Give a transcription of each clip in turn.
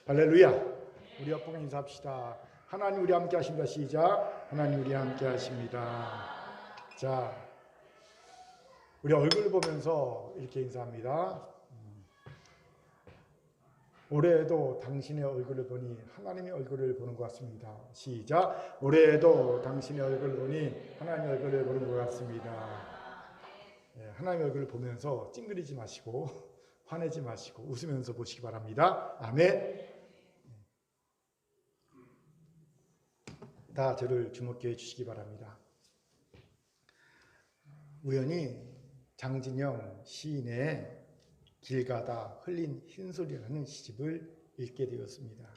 할렐루야. 우리 옆방 인사합시다. 하나님 우리 함께 하십니다. 시작. 하나님 우리 함께 하십니다. 자, 우리 얼굴 보면서 이렇게 인사합니다. 올해에도 당신의 얼굴을 보니 하나님의 얼굴을 보는 것 같습니다. 시작. 올해에도 당신의 얼굴을 보니 하나님의 얼굴을 보는 것 같습니다. 네, 하나님의 얼굴을 보면서 찡그리지 마시고 화내지 마시고 웃으면서 보시기 바랍니다. 아멘. 다 저를 주목해 주시기 바랍니다. 우연히 장진영 시인의 길 가다 흘린 흰소리라는 시집을 읽게 되었습니다.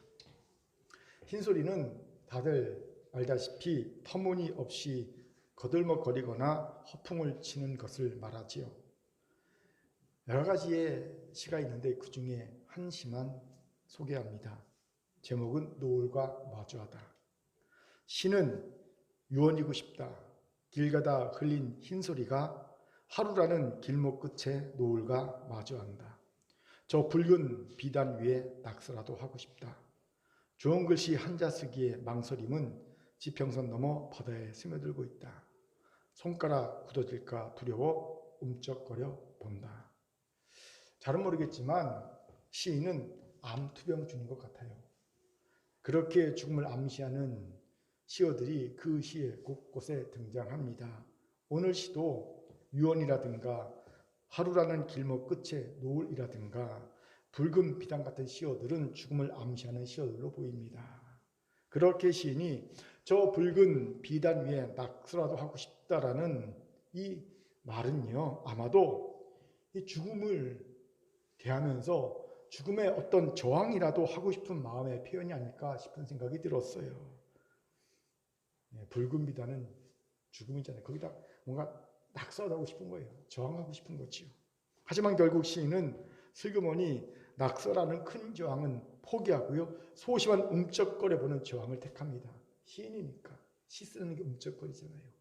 흰소리는 다들 알다시피 터무니없이 거들먹거리거나 허풍을 치는 것을 말하지요. 여러 가지의 시가 있는데 그 중에 한 시만 소개합니다. 제목은 노을과 마주하다. 시는 유언이고 싶다. 길 가다 흘린 흰소리가 하루라는 길목 끝에 노을과 마주한다. 저 붉은 비단 위에 낙서라도 하고 싶다. 좋은 글씨 한자 쓰기에 망설임은 지평선 넘어 바다에 스며들고 있다. 손가락 굳어질까 두려워 움쩍거려 본다. 잘은 모르겠지만 시인은 암투병 중인 것 같아요. 그렇게 죽음을 암시하는 시어들이 그 시의 곳곳에 등장합니다. 오늘 시도 유언이라든가 하루라는 길목 끝에 노을이라든가 붉은 비단 같은 시어들은 죽음을 암시하는 시어들로 보입니다. 그렇게 시인이 저 붉은 비단 위에 낙서라도 하고 싶다라는 이 말은요, 아마도 이 죽음을 대하면서 죽음의 어떤 저항이라도 하고 싶은 마음의 표현이 아닐까 싶은 생각이 들었어요. 붉은 비단은 죽음이잖아요. 거기다 뭔가 낙서하고 싶은 거예요. 저항하고 싶은 거지요. 하지만 결국 시인은 슬그머니 낙서라는 큰 저항은 포기하고요. 소심한 움쩍거려보는 저항을 택합니다. 시인이니까 시 쓰는 게 움쩍거리잖아요.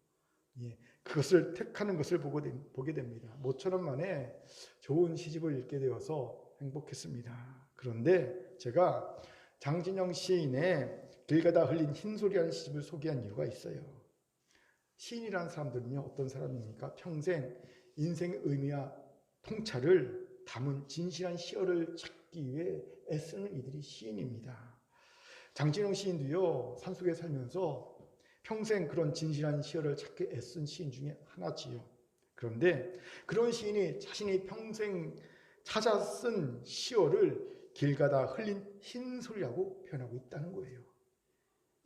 그것을 택하는 것을 보게 됩니다. 모처럼 만에 좋은 시집을 읽게 되어서 행복했습니다. 그런데 제가 장진영 시인의 길 가다 흘린 흰소리라는 시집을 소개한 이유가 있어요. 시인이라는 사람들은요, 어떤 사람입니까? 평생 인생의 의미와 통찰을 담은 진실한 시어를 찾기 위해 애쓰는 이들이 시인입니다. 장진영 시인도요, 산속에 살면서 평생 그런 진실한 시어를 찾기 애쓴 시인 중에 하나지요. 그런데 그런 시인이 자신이 평생 찾아 쓴 시어를 길 가다 흘린 흰소리라고 표현하고 있다는 거예요.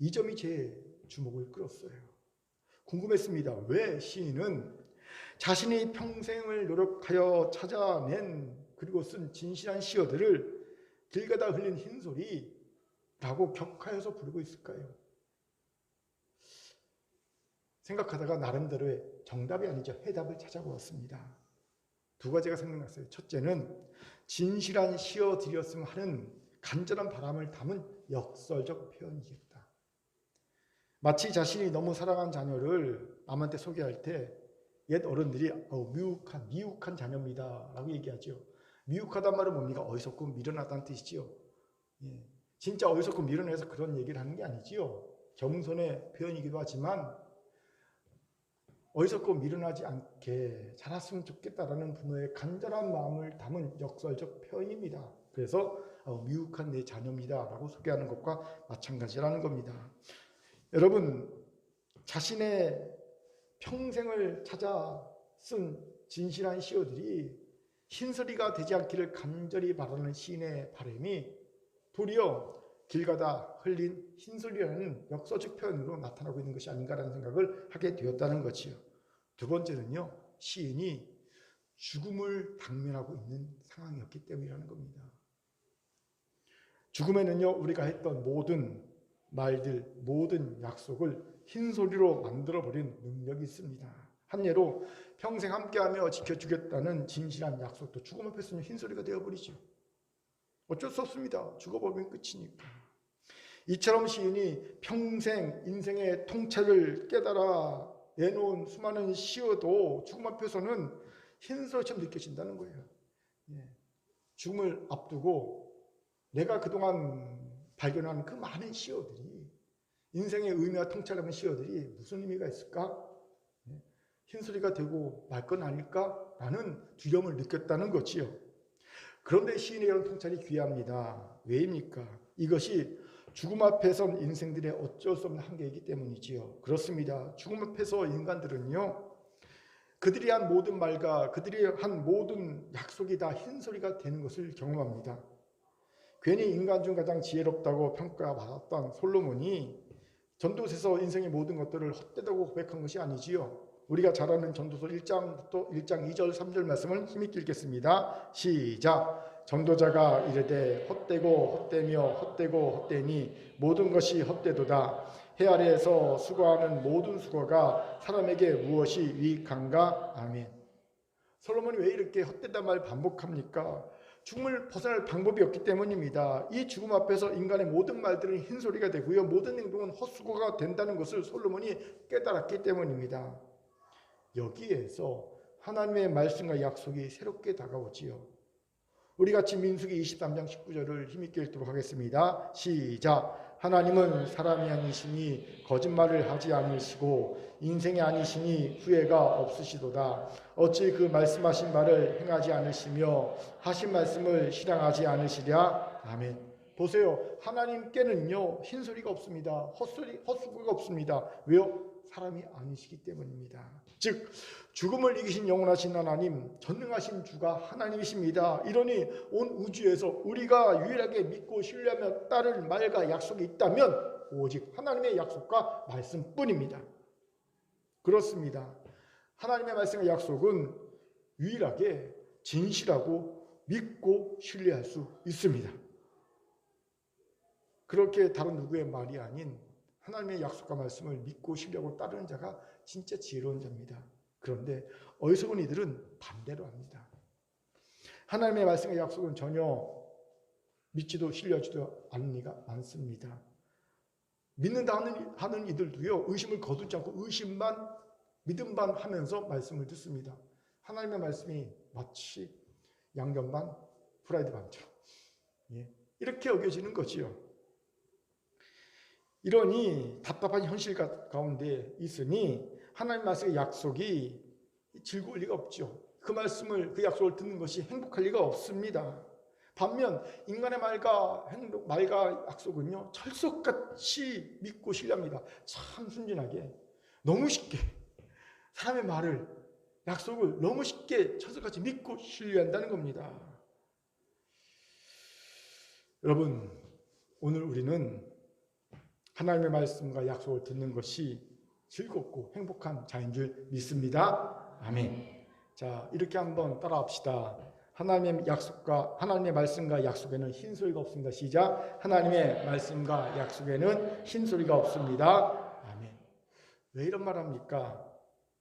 이 점이 제 주목을 끌었어요. 궁금했습니다. 왜 시인은 자신이 평생을 노력하여 찾아낸 그리고 쓴 진실한 시어들을 길 가다 흘린 흰소리라고 격하여서 부르고 있을까요? 생각하다가 나름대로의 정답이 아니죠. 해답을 찾아보았습니다. 두 가지가 생각났어요. 첫째는 진실한 시어들이었으면 하는 간절한 바람을 담은 역설적 표현이겠다. 마치 자신이 너무 사랑한 자녀를 남한테 소개할 때 옛 어른들이 미욱한 자녀입니다 라고 얘기하죠. 미욱하단 말은 뭡니까? 어리석고 미련하다는 뜻이지요. 진짜 어리석고 미련해서 그런 얘기를 하는 게 아니지요. 겸손의 표현이기도 하지만 어리석고 미련하지 않게 자랐으면 좋겠다라는 부모의 간절한 마음을 담은 역설적 표현입니다. 그래서 미욱한 내 자녀입니다 라고 소개하는 것과 마찬가지라는 겁니다. 여러분, 자신의 평생을 찾아 쓴 진실한 시어들이 흰소리가 되지 않기를 간절히 바라는 시인의 바람이 도리어 길 가다 흘린 흰소리라는 역설적 표현으로 나타나고 있는 것이 아닌가라는 생각을 하게 되었다는 거지요. 두 번째는요, 시인이 죽음을 당면하고 있는 상황이었기 때문이라는 겁니다. 죽음에는요, 우리가 했던 모든 말들, 모든 약속을 흰소리로 만들어버린 능력이 있습니다. 한 예로 평생 함께하며 지켜주겠다는 진실한 약속도 죽음 앞에서는 흰소리가 되어버리죠. 어쩔 수 없습니다. 죽어버리면 끝이니까. 이처럼 시인이 평생 인생의 통찰을 깨달아 내놓은 수많은 시어도 죽음 앞에서는 흰소리처럼 느껴진다는 거예요. 죽음을 앞두고 내가 그동안 발견한 그 많은 시어들이, 인생의 의미와 통찰하는 시어들이 무슨 의미가 있을까? 흰소리가 되고 말 건 아닐까라는 두려움을 느꼈다는 거지요. 그런데 시인의 이런 통찰이 귀합니다. 왜입니까? 이것이 죽음 앞에 선 인생들의 어쩔 수 없는 한계이기 때문이지요. 그렇습니다. 죽음 앞에서 인간들은요, 그들이 한 모든 말과 그들이 한 모든 약속이 다 흰소리가 되는 것을 경험합니다. 괜히 인간 중 가장 지혜롭다고 평가받았던 솔로몬이 전도서에서 인생의 모든 것들을 헛되다고 고백한 것이 아니지요. 우리가 잘 아는 전도서 1장부터 1장 2절 3절 말씀을 힘있게 읽겠습니다. 시작. 전도자가 이르되 헛되고 헛되며 헛되고 헛되니 모든 것이 헛되도다. 해 아래에서 수고하는 모든 수고가 사람에게 무엇이 유익한가? 아멘. 솔로몬이 왜 이렇게 헛되다 말 반복합니까? 죽음을 벗어날 방법이 없기 때문입니다. 이 죽음 앞에서 인간의 모든 말들은 흰소리가 되고요, 모든 행동은 헛수고가 된다는 것을 솔로몬이 깨달았기 때문입니다. 여기에서 하나님의 말씀과 약속이 새롭게 다가오지요. 우리 같이 민수기 23장 19절을 힘있게 읽도록 하겠습니다. 시작. 하나님은 사람이 아니시니 거짓말을 하지 않으시고 인생이 아니시니 후회가 없으시도다. 어찌 그 말씀하신 말을 행하지 않으시며 하신 말씀을 실행하지 않으시랴. 아멘. 보세요. 하나님께는요, 흰소리가 없습니다. 헛수고가 없습니다. 왜요? 사람이 아니시기 때문입니다. 즉 죽음을 이기신 영원하신 하나님, 전능하신 주가 하나님이십니다. 이러니 온 우주에서 우리가 유일하게 믿고 신뢰하며 따를 말과 약속이 있다면 오직 하나님의 약속과 말씀뿐입니다. 그렇습니다. 하나님의 말씀과 약속은 유일하게 진실하고 믿고 신뢰할 수 있습니다. 그렇게 다른 누구의 말이 아닌 하나님의 약속과 말씀을 믿고 신뢰하고 따르는 자가 진짜 지혜로운 자입니다. 그런데 어리석은 이들은 반대로 합니다. 하나님의 말씀과 약속은 전혀 믿지도 신뢰하지도 않는 이가 많습니다. 믿는다 하는 이들도요, 의심을 거두지 않고 의심만 믿음 반 하면서 말씀을 듣습니다. 하나님의 말씀이 마치 양념 반 프라이드 반처럼 이렇게 여겨지는 거지요. 이러니 답답한 현실 가운데 있으니 하나님 말씀의 약속이 즐거울 리가 없죠. 그 말씀을, 그 약속을 듣는 것이 행복할 리가 없습니다. 반면 인간의 말과 약속은요, 철석같이 믿고 신뢰합니다. 참 순진하게, 너무 쉽게 사람의 말을, 약속을 너무 쉽게 철석같이 믿고 신뢰한다는 겁니다. 여러분, 오늘 우리는 하나님의 말씀과 약속을 듣는 것이 즐겁고 행복한 자인 줄 믿습니다. 아멘. 자, 이렇게 한번 따라합시다. 하나님의 말씀과 약속에는 흰소리가 없습니다. 시작. 하나님의 말씀과 약속에는 흰소리가 없습니다. 아멘. 왜 이런 말 합니까?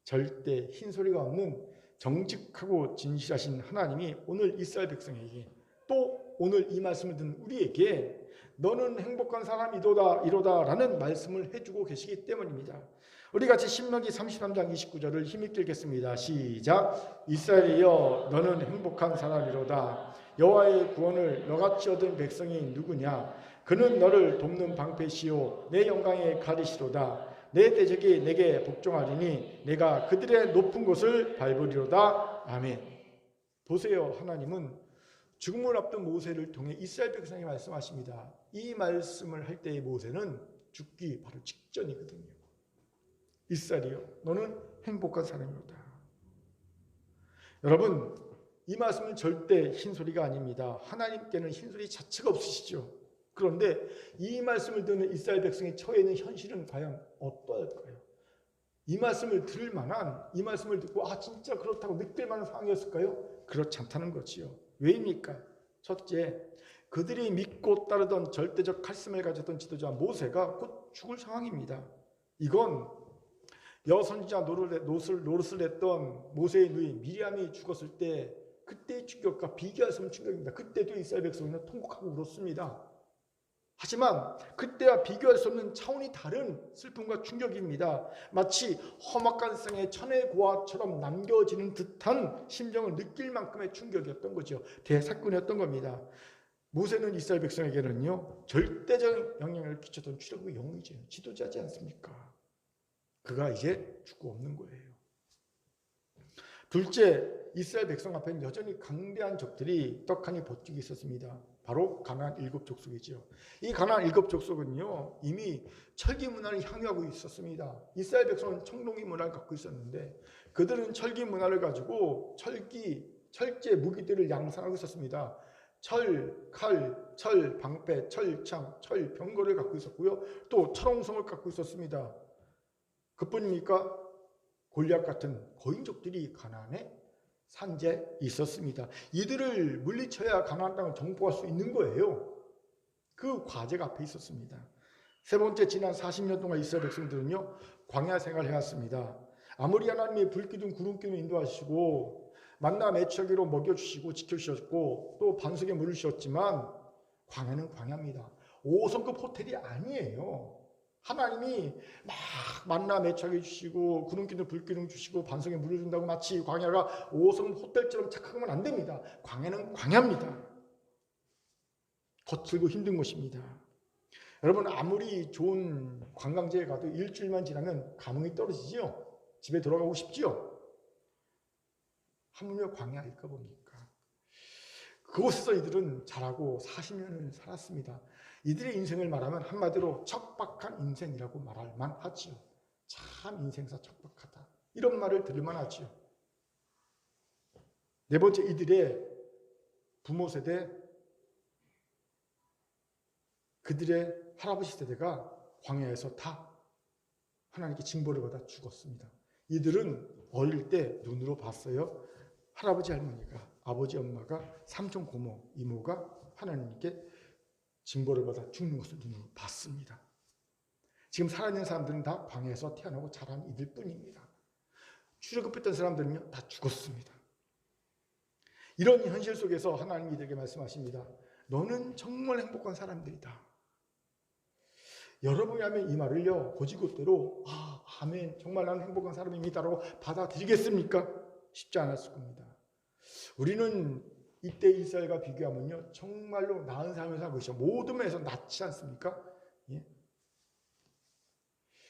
절대 흰소리가 없는 정직하고 진실하신 하나님이 오늘 이스라엘 백성에게, 또 오늘 이 말씀을 듣는 우리에게 너는 행복한 사람이로다 라는 말씀을 해주고 계시기 때문입니다. 우리 같이 신명기 33장 29절을 힘있게 읽겠습니다. 시작. 이스라엘이여 너는 행복한 사람이로다. 여호와의 구원을 너같이 얻은 백성이 누구냐? 그는 너를 돕는 방패시요 내 영광의 가리시로다. 내 대적이 내게 복종하리니 내가 그들의 높은 곳을 밟으리로다. 아멘. 보세요. 하나님은 죽음을 앞둔 모세를 통해 이스라엘 백성에게 말씀하십니다. 이 말씀을 할 때의 모세는 죽기 바로 직전이거든요. 이스라엘이여 너는 행복한 사람이로다. 여러분, 이 말씀은 절대 흰소리가 아닙니다. 하나님께는 흰소리 자체가 없으시죠. 그런데 이 말씀을 듣는 이스라엘 백성이 처해 있는 현실은 과연 어떠할까요? 이 말씀을 들을 만한, 이 말씀을 듣고 진짜 그렇다고 느낄 만한 상황이었을까요? 그렇지 않다는 거지요. 왜입니까? 첫째, 그들이 믿고 따르던 절대적 카리스마를 가졌던 지도자 모세가 곧 죽을 상황입니다. 이건 여선지자 노릇을 했던 모세의 누이 미리암이 죽었을 때 그때의 충격과 비교할 수 없는 충격입니다. 그때도 이스라엘 백성은 통곡하고 울었습니다. 하지만 그때와 비교할 수 없는 차원이 다른 슬픔과 충격입니다. 마치 험악한 세상의 천의 고아처럼 남겨지는 듯한 심정을 느낄 만큼의 충격이었던 거죠. 대사건이었던 겁니다. 모세는 이스라엘 백성에게는요 절대적 영향을 끼쳤던 출애굽의 영이죠. 지도자지 않습니까? 그가 이제 죽고 없는 거예요. 둘째, 이스라엘 백성 앞에는 여전히 강대한 적들이 떡하니 버티고 있었습니다. 바로 가나안 7족속이죠. 이 가나안 7족속은요 이미 철기 문화를 향유하고 있었습니다. 이스라엘 백성은 청동기 문화를 갖고 있었는데 그들은 철기 문화를 가지고 철제 무기들을 양산하고 있었습니다. 철, 칼, 철, 방패, 철창, 철, 병거를 갖고 있었고요. 또 철옹성을 갖고 있었습니다. 그뿐입니까? 골리앗 같은 거인족들이 가나안에 산지에 있었습니다. 이들을 물리쳐야 가나안 땅을 정복할 수 있는 거예요. 그 과제가 앞에 있었습니다. 세 번째, 지난 40년 동안 이스라엘 백성들은요 광야 생활을 해왔습니다. 아무리 하나님이 불기둥 구름기둥 인도하시고 만나 매초기로 먹여주시고 지켜주셨고 또 반석에 물을 주셨지만 광야는 광야입니다. 5성급 호텔이 아니에요. 하나님이 막 만나 매초기 주시고 구름기둥 불기둥 주시고 반석에 물을 준다고 마치 광야가 5성급 호텔처럼 착각하면 안 됩니다. 광야는 광야입니다. 거칠고 힘든 곳입니다. 여러분, 아무리 좋은 관광지에 가도 일주일만 지나면 감흥이 떨어지지요. 집에 돌아가고 싶지요. 하물며 광야일까 봅니까? 그곳에서 이들은 자라고 40년을 살았습니다. 이들의 인생을 말하면 한마디로 척박한 인생이라고 말할 만하지요. 참 인생사 척박하다, 이런 말을 들을 만하지요. 네 번째, 이들의 부모 세대, 그들의 할아버지 세대가 광야에서 다 하나님께 징벌을 받아 죽었습니다. 이들은 어릴 때 눈으로 봤어요. 할아버지 할머니가, 아버지 엄마가, 삼촌 고모 이모가 하나님께 징벌을 받아 죽는 것을 눈으로 봤습니다. 지금 살아있는 사람들은 다 광야에서 태어나고 자란 이들 뿐입니다. 출애굽했던 사람들은요 다 죽었습니다. 이런 현실 속에서 하나님이 이들에게 말씀하십니다. 너는 정말 행복한 사람들이다. 여러분이 하면 이 말을요 고지고대로 아멘, 정말 나는 행복한 사람입니다라고 받아들이겠습니까? 쉽지 않았을 겁니다. 우리는 이때 이스라엘과 비교하면요 정말로 나은 삶을 살고 있죠. 모든 면에서 낫지 않습니까? 예?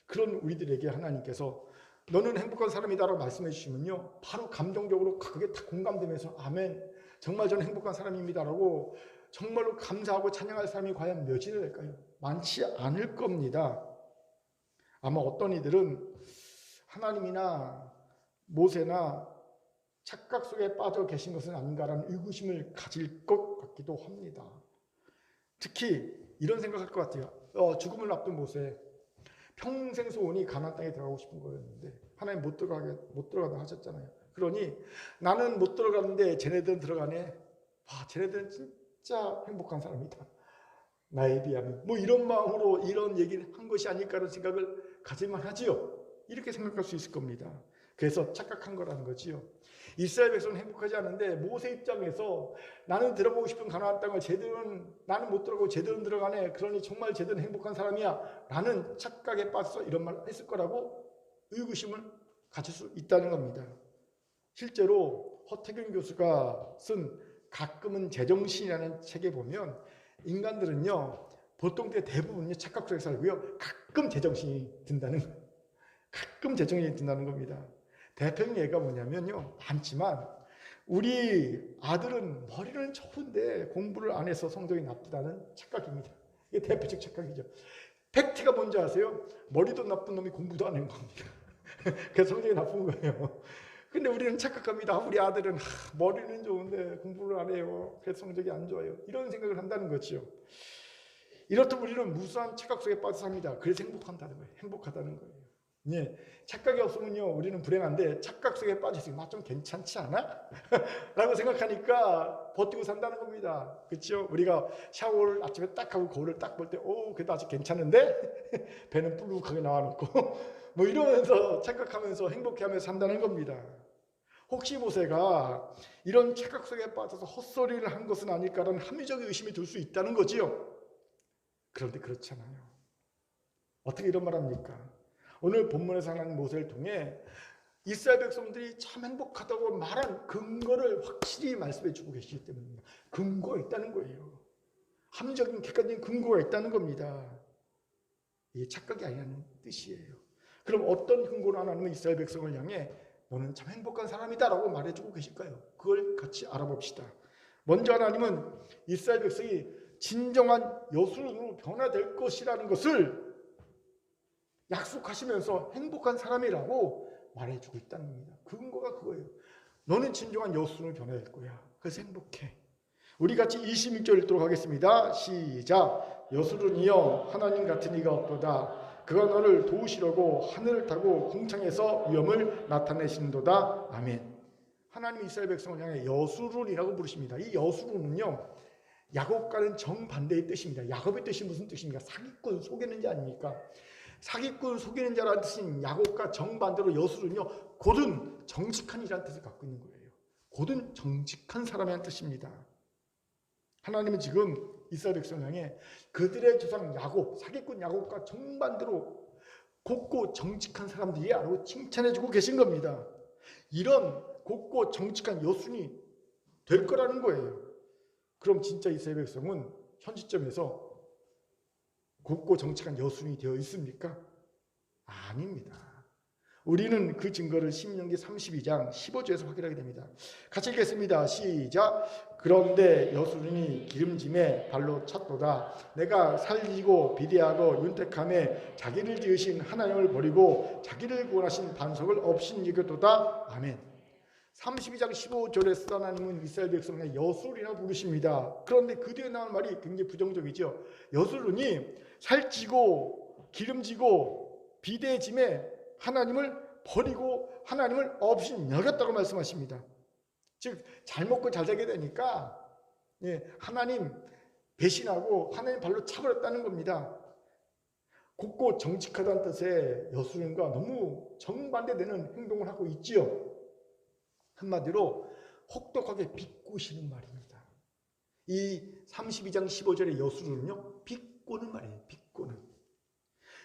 그런 우리들에게 하나님께서 너는 행복한 사람이다라고 말씀해 주시면요 바로 감정적으로 그게 다 공감되면서 아멘, 정말 저는 행복한 사람입니다라고 정말로 감사하고 찬양할 사람이 과연 몇이나 될까요? 많지 않을 겁니다. 아마 어떤 이들은 하나님이나 모세나 착각 속에 빠져 계신 것은 아닌가라는 의구심을 가질 것 같기도 합니다. 특히 이런 생각할 것 같아요. 죽음을 앞둔 모세, 평생 소원이 가나안 땅에 들어가고 싶은 거였는데 하나님 못 들어가다 하셨잖아요. 그러니 나는 못 들어가는데 쟤네들은 들어가네. 쟤네들은 진짜 행복한 사람이다. 나에 비하면 이런 마음으로 이런 얘기를 한 것이 아닐까라는 생각을 가질만 하지요. 이렇게 생각할 수 있을 겁니다. 그래서 착각한 거라는 거지요. 이스라엘 백성은 행복하지 않은데 모세 입장에서 나는 들어가고 싶은 가나안 땅을 나는 못 들어가고 쟤들은 들어가네. 그러니 정말 쟤들은 행복한 사람이야 라는 착각에 빠져서 이런 말을 했을 거라고 의구심을 가질 수 있다는 겁니다. 실제로 허태균 교수가 쓴 가끔은 제정신이라는 책에 보면 인간들은요 보통 때 대부분이 착각 속에 살고요 가끔 제정신이 든다는 겁니다. 대표적인 예가 뭐냐면요, 많지만 우리 아들은 머리는 좋은데 공부를 안 해서 성적이 나쁘다는 착각입니다. 이게 대표적 착각이죠. 팩트가 뭔지 아세요? 머리도 나쁜 놈이 공부도 안 하는 겁니다. 그래서 성적이 나쁜 거예요. 근데 우리는 착각합니다. 우리 아들은 머리는 좋은데 공부를 안 해요. 그래서 성적이 안 좋아요. 이런 생각을 한다는 거죠. 이렇듯 우리는 무수한 착각 속에 빠져 삽니다. 그래서 행복하다는 거예요. 예, 착각이 없으면요 우리는 불행한데 착각 속에 빠져있으면 좀 괜찮지 않아? 라고 생각하니까 버티고 산다는 겁니다. 그렇죠? 우리가 샤워를 아침에 딱 하고 거울을 딱 볼 때 그래도 아직 괜찮은데? 배는 불룩하게 나와놓고 이러면서 착각하면서 행복해하면서 산다는 겁니다. 혹시 모세가 이런 착각 속에 빠져서 헛소리를 한 것은 아닐까라는 합리적인 의심이 들 수 있다는 거지요. 그런데 그렇잖아요. 어떻게 이런 말 합니까? 오늘 본문에서 하나님 모세를 통해 이스라엘 백성들이 참 행복하다고 말한 근거를 확실히 말씀해 주고 계시기 때문입니다. 근거가 있다는 거예요. 합리적인 객관적인 근거가 있다는 겁니다. 이게 착각이 아니라는 뜻이에요. 그럼 어떤 근거로 하나님은 이스라엘 백성을 향해 너는 참 행복한 사람이다라고 말해주고 계실까요? 그걸 같이 알아봅시다. 먼저 하나님은 이스라엘 백성이 진정한 여순으로 변화될 것이라는 것을 약속하시면서 행복한 사람이라고 말해주고 있다는 겁니다. 근거가 그거예요. 너는 진정한 여순으로 변화될 거야. 그래서 행복해. 우리 같이 26절 읽도록 하겠습니다. 시작. 여수론이여 하나님 같은 이가 없도다. 그가 너를 도우시려고 하늘을 타고 궁창에서 위엄을 나타내시는도다. 아멘. 하나님 이스라엘 백성을 향해 여수론이라고 부르십니다. 이 여수론은요, 야곱과는 정반대의 뜻입니다. 야곱의 뜻이 무슨 뜻입니까? 사기꾼, 속이는 자 아닙니까? 사기꾼, 속이는 자라는 뜻인 야곱과 정반대로 여수론은요, 곧은 정직한이라는 뜻을 갖고 있는 거예요. 곧은 정직한 사람이라는 뜻입니다. 하나님은 지금 이스라엘 백성을 향해 그들의 조상 야곱, 사기꾼 야곱과 정반대로 곱고 정직한 사람들이라고 칭찬해주고 계신 겁니다. 이런 곱고 정직한 여순이 될 거라는 거예요. 그럼 진짜 이스라엘 백성은 현 시점에서 곱고 정직한 여순이 되어 있습니까? 아닙니다. 우리는 그 증거를 신명기 32장 15절에서 확인하게 됩니다. 같이 읽겠습니다. 시작. 그런데 여순이 기름짐에 발로 찼도다. 내가 살리고 비대하고 윤택함에 자기를 지으신 하나님을 버리고 자기를 구원하신 반석을 업신여겼도다. 아멘. 32장 15절에서 하나님은 이스라엘 백성의 여술이라고 부르십니다. 그런데 그 뒤에 나온 말이 굉장히 부정적이죠. 여술은이 살찌고 기름지고 비대해짐에 하나님을 버리고 하나님을 업신여겼다고 말씀하십니다. 즉 잘 먹고 잘 살게 되니까 하나님 배신하고 하나님 발로 차버렸다는 겁니다. 곱고 정직하다는 뜻의 여술과 너무 정반대되는 행동을 하고 있지요. 한마디로 혹독하게 비꼬시는 말입니다. 이 32장 15절의 여술은요, 비꼬는 말이에요. 비꼬는.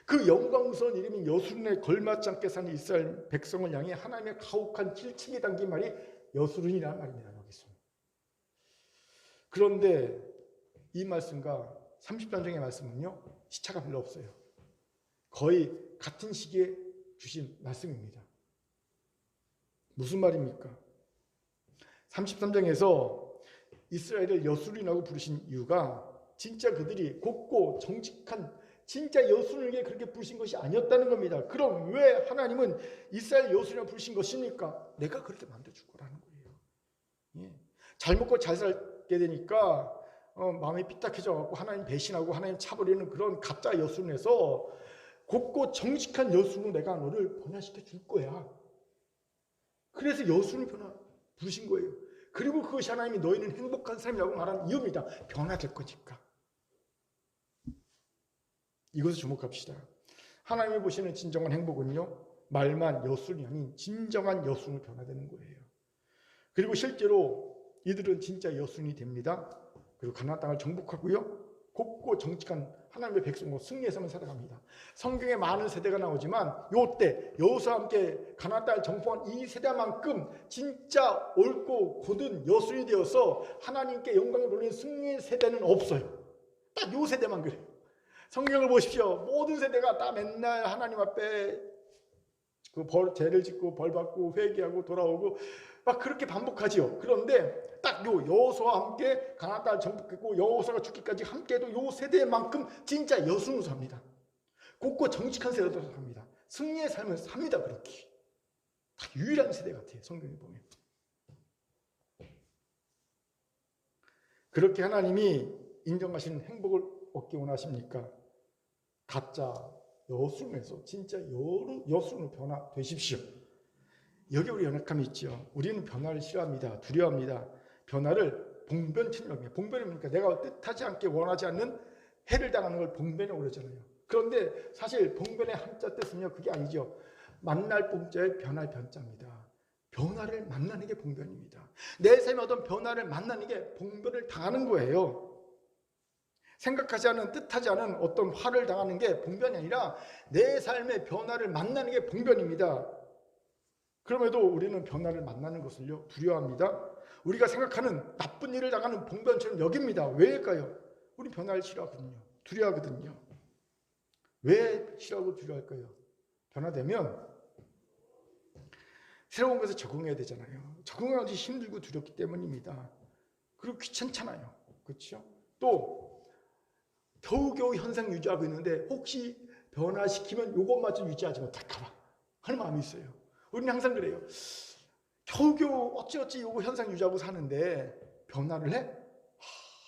그 영광스러운 이름인 여술에 걸맞지 않게 사는 이스라엘 백성을 향해 하나님의 가혹한 질책이 담긴 말이 여술이라는 말입니다. 여기서. 그런데 이 말씀과 30단정의 말씀은요, 시차가 별로 없어요. 거의 같은 시기에 주신 말씀입니다. 무슨 말입니까? 33장에서 이스라엘을 여술이라고 부르신 이유가 진짜 그들이 곱고 정직한 진짜 여순에게 그렇게 부르신 것이 아니었다는 겁니다. 그럼 왜 하나님은 이스라엘 여순이라고 부르신 것입니까? 내가 그렇게 만들어줄 거라는 거예요. 잘 먹고 잘 살게 되니까 마음이 삐딱해져갖고 하나님 배신하고 하나님 차버리는 그런 가짜 여순에서 곱고 정직한 여순으로 내가 너를 변화시켜 줄 거야. 그래서 여순을 부르신 거예요. 그리고 그것이 하나님이 너희는 행복한 삶이라고 말한 이유입니다. 변화될 거니까. 이것을 주목합시다. 하나님이 보시는 진정한 행복은요, 말만 여순이 아닌 진정한 여순으로 변화되는 거예요. 그리고 실제로 이들은 진짜 여순이 됩니다. 그리고 가나안 땅을 정복하고요, 곱고 정직한 하나님의 백성으로 승리해서만 살아갑니다. 성경에 많은 세대가 나오지만 이때 여호수아와 함께 가나안 땅을 정복한 이 세대만큼 진짜 옳고 곧은 여순이 되어서 하나님께 영광을 돌리는 승리의 세대는 없어요. 딱 이 세대만 그래요. 성경을 보십시오. 모든 세대가 다 맨날 하나님 앞에 죄를 짓고 벌받고 회개하고 돌아오고 막 그렇게 반복하지요. 그런데 딱 요 여호수아와 함께 가나안 땅을 정복했고 여호수아가 죽기까지 함께해도 요 세대만큼 진짜 여순으로 삽니다. 곱고 정직한 세대로 삽니다. 승리의 삶을 삽니다. 그렇게 다 유일한 세대 같아요. 성경에 보면. 그렇게 하나님이 인정하시는 행복을 얻기 원하십니까? 가짜 여순에서 진짜 여순으로 변화되십시오. 여기 우리 연약함이 있죠. 우리는 변화를 싫어합니다. 두려워합니다. 변화를 봉변치는 겁니다. 봉변이 뭡니까? 내가 뜻하지 않게 원하지 않는 해를 당하는 걸 봉변이라고 그러잖아요. 그런데 사실 봉변의 한자 뜻은요, 그게 아니죠. 만날 봉자에 변할 변자입니다. 변화를 만나는 게 봉변입니다. 내 삶에 어떤 변화를 만나는 게 봉변을 당하는 거예요. 생각하지 않은, 뜻하지 않은 어떤 화를 당하는 게 봉변이 아니라 내 삶의 변화를 만나는 게 봉변입니다. 그럼에도 우리는 변화를 만나는 것을요, 두려워합니다. 우리가 생각하는 나쁜 일을 당하는 봉변처럼 여깁니다. 왜일까요? 우리 변화를 싫어하거든요. 두려워하거든요. 왜 싫어하고 두려워할까요? 변화되면 새로운 것에 적응해야 되잖아요. 적응하기 힘들고 두렵기 때문입니다. 그리고 귀찮잖아요. 그렇죠? 또 겨우겨우 현상 유지하고 있는데 혹시 변화시키면 이것마저 유지하지 못할까 봐 하는 마음이 있어요. 우리는 항상 그래요. 겨우겨우 어찌어찌 이거 현상 유지하고 사는데 변화를 해?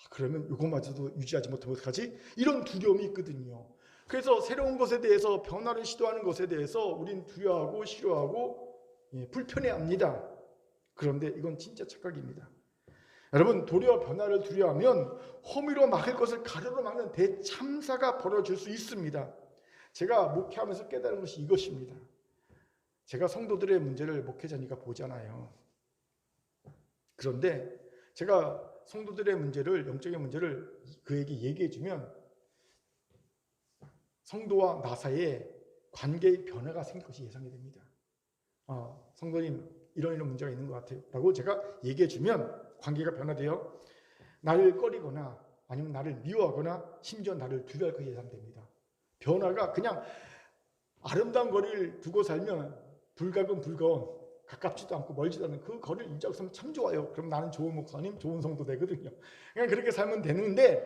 그러면 이것마저도 유지하지 못하면 어떡하지? 이런 두려움이 있거든요. 그래서 새로운 것에 대해서 변화를 시도하는 것에 대해서 우리는 두려워하고 싫어하고 불편해합니다. 그런데 이건 진짜 착각입니다. 여러분, 도리어 변화를 두려워하면 허미로 막을 것을 가로로 막는 대참사가 벌어질 수 있습니다. 제가 목회하면서 깨달은 것이 이것입니다. 제가 성도들의 문제를 목회자니까 보잖아요. 그런데 제가 성도들의 문제를, 영적인 문제를 그에게 얘기해주면 성도와 나 사이에 관계의 변화가 생길 것이 예상이 됩니다. 성도님 이런 문제가 있는 것 같아요 라고 제가 얘기해주면 관계가 변화되어 나를 꺼리거나 아니면 나를 미워하거나 심지어 나를 두려워할 것이 예상됩니다. 변화가 그냥 아름다운 거리를 두고 살면 불가근 불가운 가깝지도 않고 멀지도 않은 그 거리를 유지하고 살면 참 좋아요. 그럼 나는 좋은 목사님, 좋은 성도 되거든요. 그냥 그렇게 살면 되는데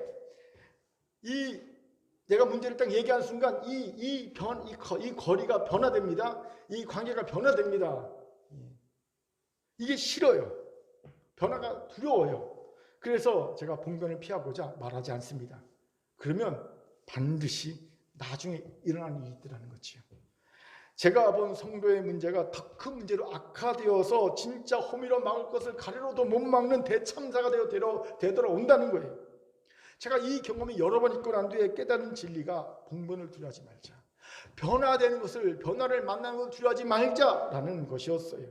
내가 문제를 딱 얘기하는 순간 이 거리가 변화됩니다. 이 관계가 변화됩니다. 이게 싫어요. 변화가 두려워요. 그래서 제가 봉변을 피하고자 말하지 않습니다. 그러면 반드시 나중에 일어나는 일이 있더라는 거죠. 제가 본 성도의 문제가 더 큰 문제로 악화되어서 진짜 호미로 막을 것을 가래로도 못 막는 대참사가 되돌아온다는 거예요. 제가 이 경험이 여러 번 있고 난 뒤에 깨달은 진리가 봉변을 두려워하지 말자. 변화되는 것을, 변화를 만나는 것을 두려워하지 말자라는 것이었어요.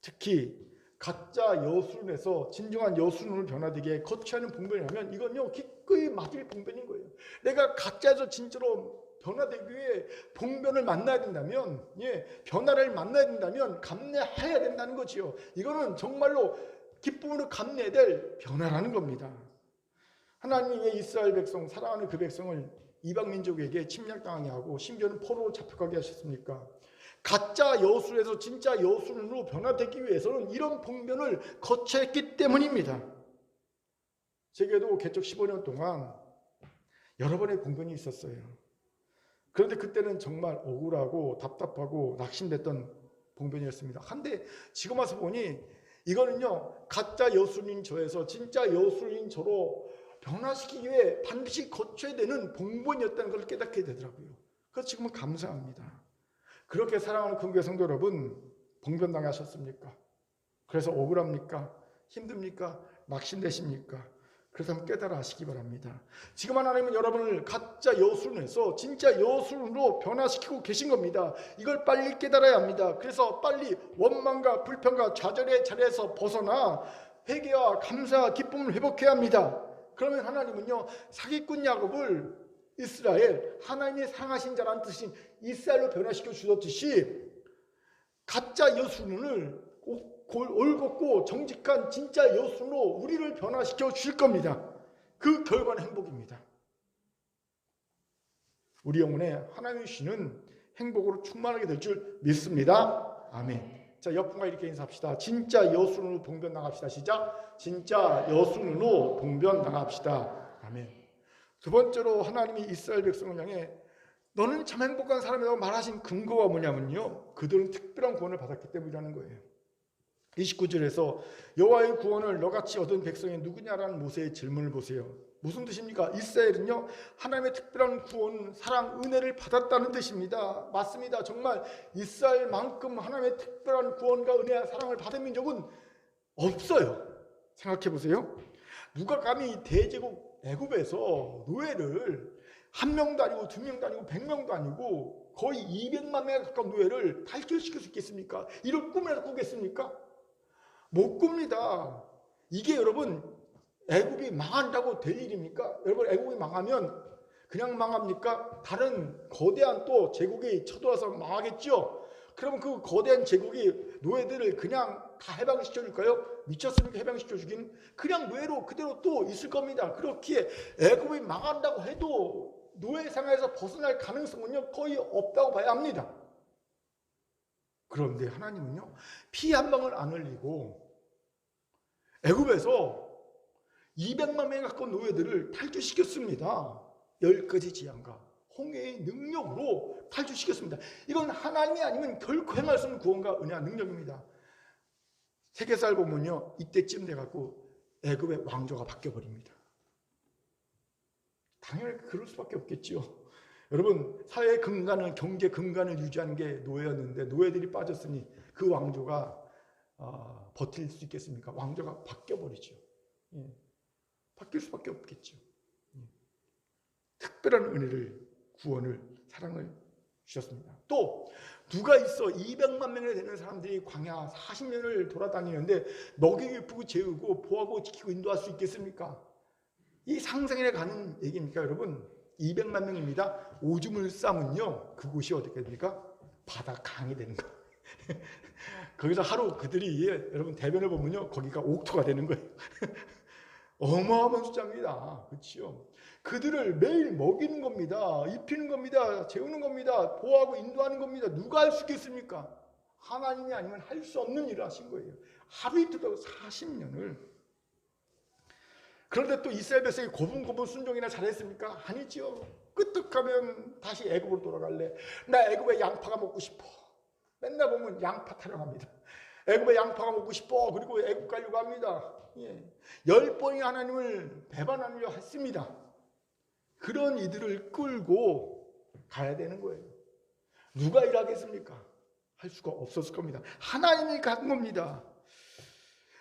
특히 가짜 여순에서 진정한 여순으로 변화되게 거치하는 봉변이라면 이건요 기꺼이 맞을 봉변인 거예요. 내가 가짜에서 진짜로 변화되기 위해 봉변을 만나야 된다면, 변화를 만나야 된다면 감내해야 된다는 거지요. 이거는 정말로 기쁨으로 감내될 변화라는 겁니다. 하나님이 왜 이스라엘 백성, 사랑하는 그 백성을 이방 민족에게 침략당하게 하고 심지어는 포로로 잡혀가게 하셨습니까? 가짜 여술에서 진짜 여술로 변화되기 위해서는 이런 봉변을 거쳐야 했기 때문입니다. 제게도 개척 15년 동안 여러 번의 봉변이 있었어요. 그런데 그때는 정말 억울하고 답답하고 낙심됐던 봉변이었습니다. 한데 지금 와서 보니 이거는요 가짜 여술인 저에서 진짜 여술인 저로 변화시키기 위해 반드시 거쳐야 되는 봉변이었다는 걸 깨닫게 되더라고요. 그래서 지금은 감사합니다. 그렇게 사랑하는 큰교회 성도 여러분, 봉변당하셨습니까? 그래서 억울합니까? 힘듭니까? 낙심되십니까? 그래서 한번 깨달아 하시기 바랍니다. 지금 하나님은 여러분을 가짜 여순에서 진짜 여순으로 변화시키고 계신 겁니다. 이걸 빨리 깨달아야 합니다. 그래서 빨리 원망과 불평과 좌절의 자리에서 벗어나 회개와 감사와 기쁨을 회복해야 합니다. 그러면 하나님은요 사기꾼 야곱을 이스라엘, 하나님의 상하신 자라는 뜻인 이스라엘로 변화시켜 주셨듯이 가짜 여순을 올곧고 정직한 진짜 여순으로 우리를 변화시켜 주실 겁니다. 그 결과는 행복입니다. 우리 영혼에 하나님의 주시는 행복으로 충만하게 될 줄 믿습니다. 아멘. 자, 옆분과 이렇게 인사합시다. 진짜 여순으로 봉변 나갑시다. 시작. 진짜 여순으로 봉변 나갑시다. 아멘. 두 번째로 하나님이 이스라엘 백성을 향해 너는 참 행복한 사람이라고 말하신 근거가 뭐냐면요, 그들은 특별한 구원을 받았기 때문이라는 거예요. 29절에서 여호와의 구원을 너같이 얻은 백성이 누구냐라는 모세의 질문을 보세요. 무슨 뜻입니까? 이스라엘은요 하나님의 특별한 구원, 사랑, 은혜를 받았다는 뜻입니다. 맞습니다. 정말 이스라엘만큼 하나님의 특별한 구원과 은혜와 사랑을 받은 민족은 없어요. 생각해 보세요. 누가 감히 대제국 애굽에서 노예를 한 명도 아니고 두 명도 아니고 100명도 아니고 거의 200만 명에 가까운 노예를 탈출시킬 수 있겠습니까? 이런 꿈이라도 꾸겠습니까? 못 꿉니다. 이게 여러분 애굽이 망한다고 될 일입니까? 여러분 애굽이 망하면 그냥 망합니까? 다른 거대한 또 제국이 쳐들어와서 망하겠죠? 그러면 그 거대한 제국이 노예들을 그냥 다 해방시켜 줄까요? 미쳤습니까? 해방시켜 주긴? 그냥 노예로 그대로 또 있을 겁니다. 그렇기에 애굽이 망한다고 해도 노예 생활에서 벗어날 가능성은요 거의 없다고 봐야 합니다. 그런데 하나님은요 피 한 방울 안 흘리고 애굽에서 200만 명에 가까운 노예들을 탈주시켰습니다. 10가지 지향과 홍해의 능력으로 탈주시켰습니다. 이건 하나님이 아니면 결코 행할 수 없는 구원과 은혜와 능력입니다. 세계사를 보면요 이때쯤 돼갖고 애굽의 왕조가 바뀌어버립니다. 당연히 그럴 수밖에 없겠지요. 여러분 사회 근간을 경제 근간을 유지하는 게 노예였는데 노예들이 빠졌으니 그 왕조가 버틸 수 있겠습니까? 왕조가 바뀌어버리죠. 예. 바뀔 수밖에 없겠죠. 예. 특별한 은혜를 구원을 사랑을 주셨습니다. 또 누가 있어 200만 명이 되는 사람들이 광야 40년을 돌아다니는데 먹이고 입히고 재우고 보호하고 지키고 인도할 수 있겠습니까? 이 상상에 가는 얘기입니까 여러분? 200만 명입니다. 오줌을 싸면요 그곳이 어떻게 됩니까? 바다 강이 되는 거예요. 거기서 하루 그들이 여러분 대변을 보면요 거기가 옥토가 되는 거예요. 어마어마한 숫자입니다. 그렇죠? 그들을 매일 먹이는 겁니다. 입히는 겁니다. 재우는 겁니다. 보호하고 인도하는 겁니다. 누가 할 수 있겠습니까? 하나님이 아니면 할 수 없는 일을 하신 거예요. 하루 이틀도 40년을. 그런데 또 이스라엘 백성이 고분고분 순종이나 잘했습니까? 아니죠. 끄떡하면 다시 애굽으로 돌아갈래. 나 애굽의 양파가 먹고 싶어. 맨날 보면 양파 타령합니다. 애굽의 양파가 먹고 싶어. 그리고 애굽 가려고 합니다. 예. 10번이 하나님을 배반하려 했습니다. 그런 이들을 끌고 가야 되는 거예요. 누가 일하겠습니까? 할 수가 없었을 겁니다. 하나님이 간 겁니다.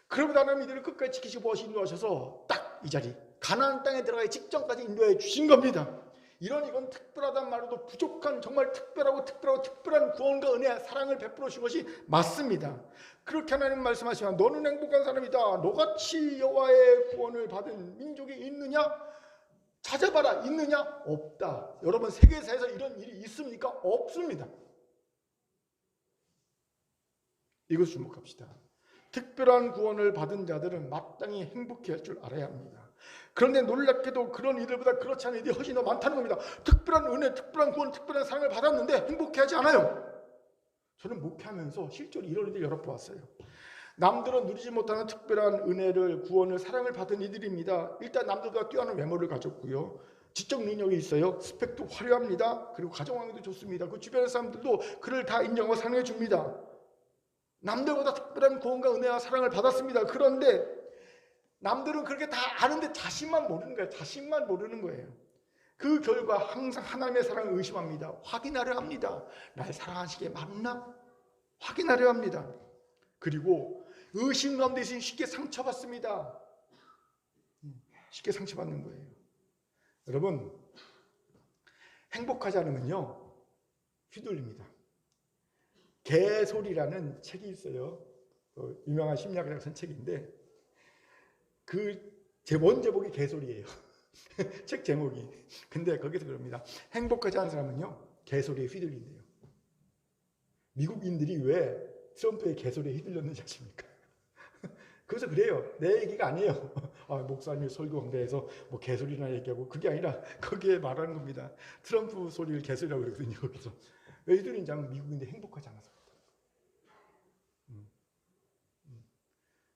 그러면 하나님 이들을 끝까지 지키시고 보호하시고 인도하셔서 딱 이 자리 가나안 땅에 들어가기 직전까지 인도해 주신 겁니다. 이건 특별하단 말로도 부족한 정말 특별하고 특별한 구원과 은혜 사랑을 베풀어 주신 것이 맞습니다. 그렇게 하나님 말씀하시면 너는 행복한 사람이다. 너같이 여호와의 구원을 받은 민족이 있느냐? 찾아봐라. 있느냐? 없다. 여러분 세계사에서 이런 일이 있습니까? 없습니다. 이것 주목합시다. 특별한 구원을 받은 자들은 마땅히 행복해할 줄 알아야 합니다. 그런데 놀랍게도 그런 이들보다 그렇지 않은 이들이 훨씬 더 많다는 겁니다. 특별한 은혜, 특별한 구원, 특별한 사랑을 받았는데 행복해하지 않아요. 저는 목회하면서 실제로 이런 이들 여러 번 봤어요. 남들은 누리지 못하는 특별한 은혜를, 구원을, 사랑을 받은 이들입니다. 일단 남들보다 뛰어난 외모를 가졌고요. 지적 능력이 있어요. 스펙도 화려합니다. 그리고 가정환경도 좋습니다. 그 주변의 사람들도 그를 다 인정하고 사랑해 줍니다. 남들보다 특별한 구원과 은혜와 사랑을 받았습니다. 그런데 남들은 그렇게 다 아는데 자신만 모르는 거예요. 자신만 모르는 거예요. 그 결과 항상 하나님의 사랑을 의심합니다. 확인하려 합니다. 날 사랑하시기에 맞나? 확인하려 합니다. 그리고 의심 가운데 있으니 쉽게 상처받습니다. 쉽게 상처받는 거예요. 여러분 행복하지 않으면요 휘둘립니다. 개소리라는 책이 있어요. 유명한 심리학자 쓴 책인데 제 원제목이 개소리예요. 책 제목이. 근데 거기서 그럽니다. 행복하지 않은 사람은요 개소리에 휘둘린대요. 미국인들이 왜 트럼프의 개소리에 휘둘렸는지 아십니까? 그래서 그래요. 내 얘기가 아니에요. 목사님이 설교 강좌에서 뭐 개소리나 얘기하고 그게 아니라 거기에 말하는 겁니다. 트럼프 소리를 개소리라고 그러거든요. 거기서. 왜 휘둘린지 알면 미국인들이 행복하지 않아서.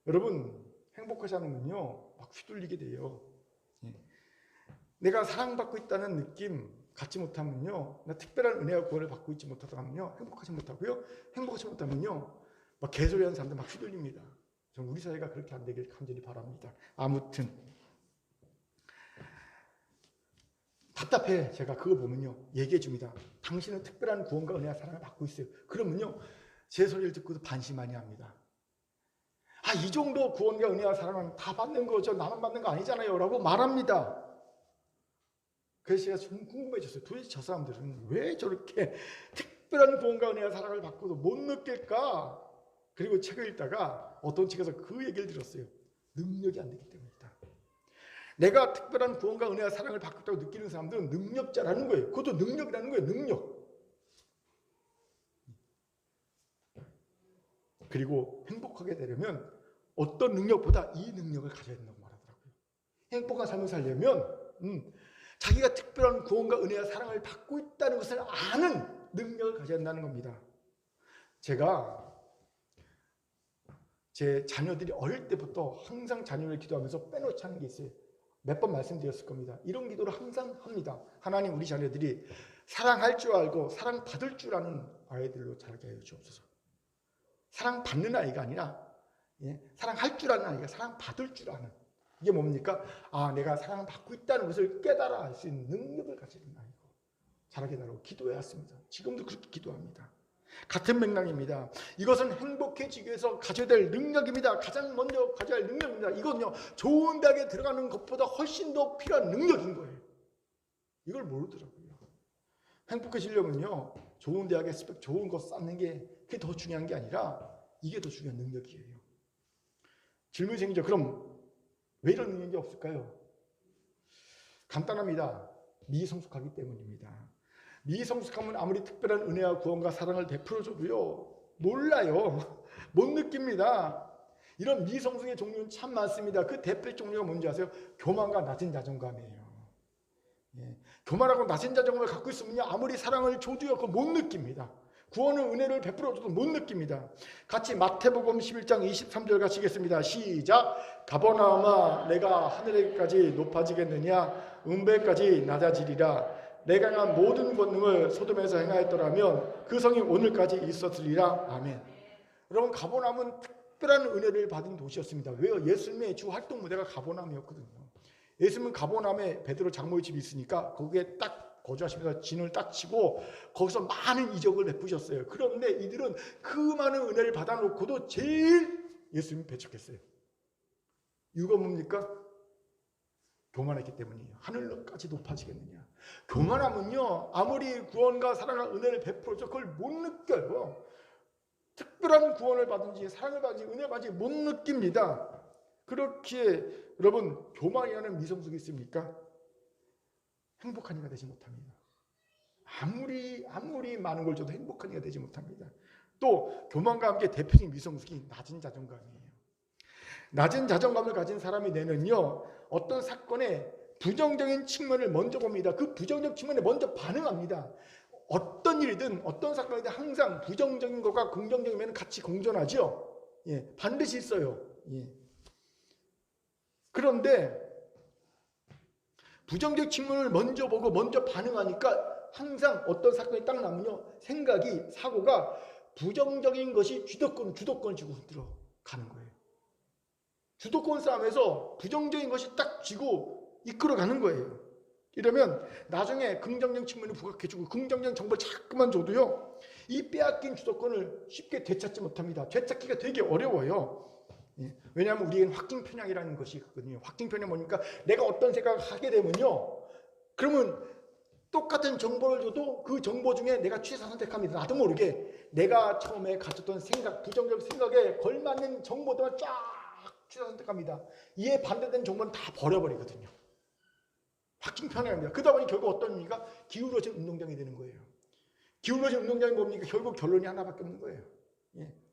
여러분 행복하지 않으면요 막 휘둘리게 돼요. 내가 사랑받고 있다는 느낌 갖지 못하면요, 나 특별한 은혜와 구원을 받고 있지 못하다면요 행복하지 못하고요, 행복하지 못하면요 막 개소리하는 사람들 막 휘둘립니다. 전 우리 사회가 그렇게 안 되길 간절히 바랍니다. 아무튼 답답해. 제가 그거 보면요 얘기해 줍니다. 당신은 특별한 구원과 은혜와 사랑을 받고 있어요. 그러면요 제 소리를 듣고도 반신반의 합니다. 이 정도 구원과 은혜와 사랑은 다 받는 거죠. 나만 받는 거 아니잖아요 라고 말합니다. 그래서 제가 좀 궁금해졌어요. 도대체 저 사람들은 왜 저렇게 특별한 구원과 은혜와 사랑을 받고도 못 느낄까? 그리고 책을 읽다가 어떤 책에서 그 얘기를 들었어요. 능력이 안 되기 때문이다. 내가 특별한 구원과 은혜와 사랑을 받고 있다고 느끼는 사람들은 능력자라는 거예요. 그것도 능력이라는 거예요. 능력. 그리고 행복하게 되려면 어떤 능력보다 이 능력을 가져야 된다고 말하더라고요. 행복한 삶을 살려면 자기가 특별한 구원과 은혜와 사랑을 받고 있다는 것을 아는 능력을 가져야 한다는 겁니다. 제가 제 자녀들이 어릴 때부터 항상 자녀를 기도하면서 빼놓지 않은 게 있어요. 몇 번 말씀드렸을 겁니다. 이런 기도를 항상 합니다. 하나님, 우리 자녀들이 사랑할 줄 알고 사랑받을 줄 아는 아이들로 자라게 하여 주옵소서. 사랑받는 아이가 아니라 사랑할 줄 아는 아이가 사랑받을 줄 아는, 이게 뭡니까? 내가 사랑받고 있다는 것을 깨달아 알 수 있는 능력을 가지는 아이고 자라게 달라고 기도해 왔습니다. 지금도 그렇게 기도합니다. 같은 맥락입니다. 이것은 행복해지기 위해서 가져야 될 능력입니다. 가장 먼저 가져야 할 능력입니다. 이건요, 좋은 대학에 들어가는 것보다 훨씬 더 필요한 능력인 거예요. 이걸 모르더라고요. 행복해지려면요, 좋은 대학에 스펙 좋은 거 쌓는 게 그게 더 중요한 게 아니라 이게 더 중요한 능력이에요. 질문이 생기죠. 그럼 왜 이런 능력이 없을까요? 간단합니다. 미성숙하기 때문입니다. 미성숙하면 아무리 특별한 은혜와 구원과 사랑을 베풀어줘도요, 몰라요. 못 느낍니다. 이런 미성숙의 종류는 참 많습니다. 그 대표 종류가 뭔지 아세요? 교만과 낮은 자존감이에요. 교만하고 낮은 자존감을 갖고 있으면요, 아무리 사랑을 줘도요, 그걸 못 느낍니다. 구원을, 은혜를 베풀어줘도 못 느낍니다. 같이 마태복음 11장 23절 가시겠습니다. 시작. 가버나움아, 내가 하늘에까지 높아지겠느냐? 음배까지 낮아지리라. 내가 행한 모든 권능을 소돔에서 행하였더라면 그 성이 오늘까지 있었으리라. 아멘. 여러분, 가버나움은 특별한 은혜를 받은 도시였습니다. 왜요? 예수님의 주 활동 무대가 가버나움이었거든요. 예수님은 가버나움에 베드로 장모의 집이 있으니까 거기에 딱 거주하시면서 진을 딱 치고 거기서 많은 이적을 베푸셨어요. 그런데 이들은 그 많은 은혜를 받아놓고도 제일 예수님이 배척했어요. 이유가 뭡니까? 교만했기 때문이에요. 하늘로까지 높아지겠느냐. 교만하면요, 아무리 구원과 사랑과 은혜를 베풀어도 그걸 못 느껴요. 특별한 구원을 받은지 사랑을 받은지 은혜를 받은지 못 느낍니다. 그렇게 여러분, 교만이라는 미성숙이 있습니까? 행복한 이가 되지 못합니다. 아무리 많은 걸 줘도 행복한 이가 되지 못합니다. 또 교만과 함께 대표적인 미성숙이 낮은 자존감이에요. 낮은 자존감을 가진 사람이 내는요, 어떤 사건에 부정적인 측면을 먼저 봅니다. 그 부정적 측면에 먼저 반응합니다. 어떤 일이든 어떤 사건이든 항상 부정적인 것과 긍정적인 면은 같이 공존하죠. 반드시 있어요. 그런데 부정적 측면을 먼저 보고 먼저 반응하니까 항상 어떤 사건이 딱 나면요, 생각이, 사고가 부정적인 것이 주도권을 쥐고 들어가는 거예요. 주도권 싸움에서 부정적인 것이 딱 쥐고 이끌어가는 거예요. 이러면 나중에 긍정적 측면을 부각해주고 긍정적 정보를 자꾸만 줘도요, 이 빼앗긴 주도권을 쉽게 되찾지 못합니다. 되찾기가 되게 어려워요. 왜냐하면 우리에게는 확증 편향이라는 것이 있거든요. 확증 편향 뭐니까 내가 어떤 생각을 하게 되면요, 그러면 똑같은 정보를 줘도 그 정보 중에 내가 취사 선택합니다. 나도 모르게 내가 처음에 가졌던 생각, 부정적 생각에 걸맞는 정보들만 쫙 취사 선택합니다. 이에 반대된 정보는 다 버려버리거든요. 확증 편향입니다. 그러다 보니 결국 어떤 의미가 기울어진 운동장이 되는 거예요. 기울어진 운동장이 뭡니까? 결국 결론이 하나밖에 없는 거예요.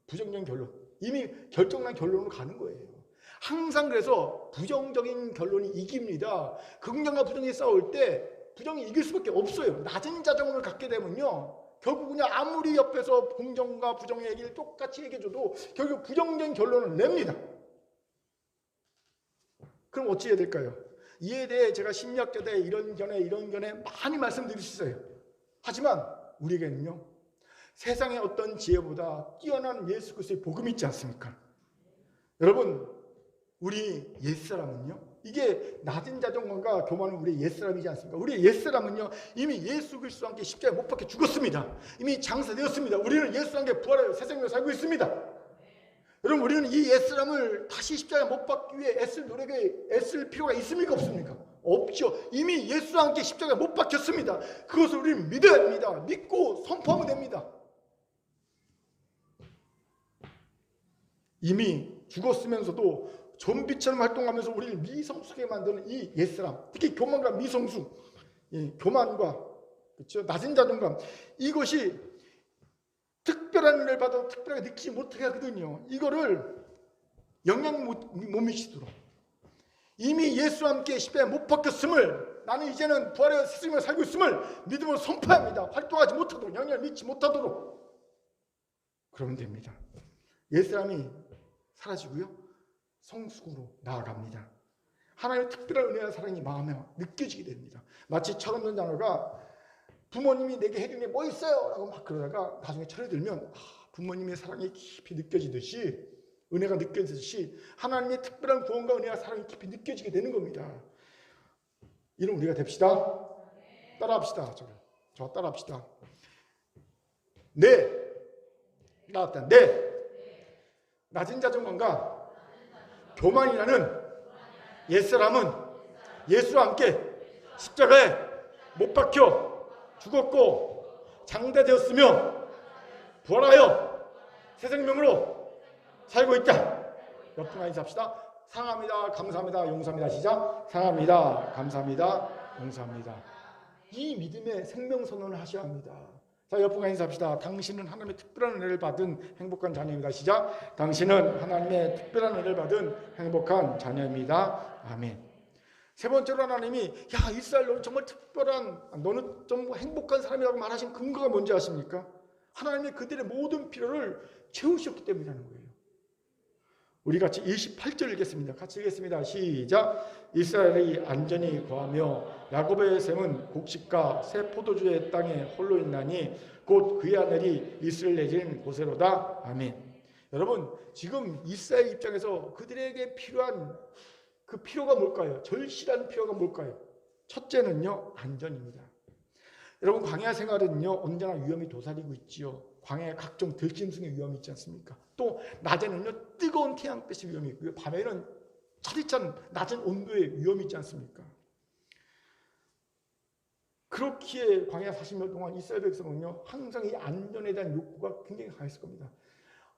부정적인 결론. 이미 결정난 결론으로 가는 거예요. 항상 그래서 부정적인 결론이 이깁니다. 긍정과 부정이 싸울 때 부정이 이길 수밖에 없어요. 낮은 자존감을 갖게 되면요, 결국 그냥 아무리 옆에서 긍정과 부정의 얘기를 똑같이 얘기해줘도 결국 부정적인 결론을 냅니다. 그럼 어찌 해야 될까요? 이에 대해 제가 심리학자 때 이런 견해 많이 말씀드릴 수 있어요. 하지만 우리에게는요, 세상의 어떤 지혜보다 뛰어난 예수 그리스도의 복음이 있지 않습니까? 여러분, 우리 옛사람은요, 이게 낮은 자존감과 교만은 우리의 옛사람이지 않습니까? 우리의 옛사람은요, 이미 예수 그리스도와 함께 십자가에 못 박혀 죽었습니다. 이미 장사되었습니다. 우리는 예수와 함께 부활하여 새 생명을 살고 있습니다. 여러분, 우리는 이 옛사람을 다시 십자가에 못 박기 위해 애쓸 필요가 있습니까? 없습니까? 없죠. 이미 예수와 함께 십자가에 못 박혔습니다. 그것을 우리는 믿어야 됩니다. 믿고 선포하면 됩니다. 이미 죽었으면서도 좀비처럼 활동하면서 우리를 미성숙하게 만드는 이 옛사람, 특히 교만과 미성숙, 교만과, 그렇죠? 낮은 자존감, 이것이 특별한 은혜를 받아도 특별하게 느끼지 못하게 하거든요. 이거를 영향 못 미치도록. 이미 예수와 함께 십자가에 못 박혔음을, 나는 이제는 부활의 스승으로 살고 있음을 믿음으로 선포합니다. 활동하지 못하도록, 영향을 미치지 못하도록. 그러면 됩니다. 옛사람이 사라지고요, 성숙으로 나아갑니다. 하나님의 특별한 은혜와 사랑이 마음에 느껴지게 됩니다. 마치 철없는 자녀가 부모님이 내게 해준 게 뭐 있어요? 라고 막 그러다가 나중에 철이 들면 부모님의 사랑이 깊이 느껴지듯이, 은혜가 느껴지듯이 하나님의 특별한 구원과 은혜와 사랑이 깊이 느껴지게 되는 겁니다. 이런 우리가 됩시다. 따라합시다. 저 따라합시다. 네. 나왔다. 네. 낮은 자존감과 교만이라는 옛사람은 예수와 함께 십자가에 못 박혀 죽었고 장대되었으며 부활하여 새 생명으로 살고 있다. 몇 분간 인사합시다. 사랑합니다. 감사합니다. 용서합니다. 시작. 사랑합니다. 감사합니다. 용서합니다. 이 믿음의 생명선언을 하셔야 합니다. 자, 몇 분간 인사합시다. 당신은 하나님의 특별한 은혜를 받은 행복한 자녀입니다. 시작. 당신은 하나님의 특별한 은혜를 받은 행복한 자녀입니다. 아멘. 세 번째로 하나님이, 야, 이스라엘, 너는 정말 특별한, 너는 좀 행복한 사람이라고 말하신 근거가 뭔지 아십니까? 하나님이 그들의 모든 필요를 채우셨기 때문이라는 거예요. 우리 같이 28절 읽겠습니다. 같이 읽겠습니다. 시작. 이스라엘이 안전히 거하며 야곱의 샘은 곡식과 새 포도주의 땅에 홀로 있나니 곧 그의 하늘이 이슬을 내리는 곳에로다. 아멘. 여러분, 지금 이스라엘 입장에서 그들에게 필요한 그 필요가 뭘까요? 절실한 필요가 뭘까요? 첫째는요, 안전입니다. 여러분, 광야 생활은요, 언제나 위험이 도사리고 있지요. 광야에 각종 들짐승의 위험이 있지 않습니까? 또 낮에는요, 뜨거운 태양빛의 위험이 있고요, 밤에는 차디찬 낮은 온도의 위험이 있지 않습니까? 그렇기에 광야 40년 동안 이스라엘 백성은요, 항상 이 안전에 대한 욕구가 굉장히 강했을 겁니다.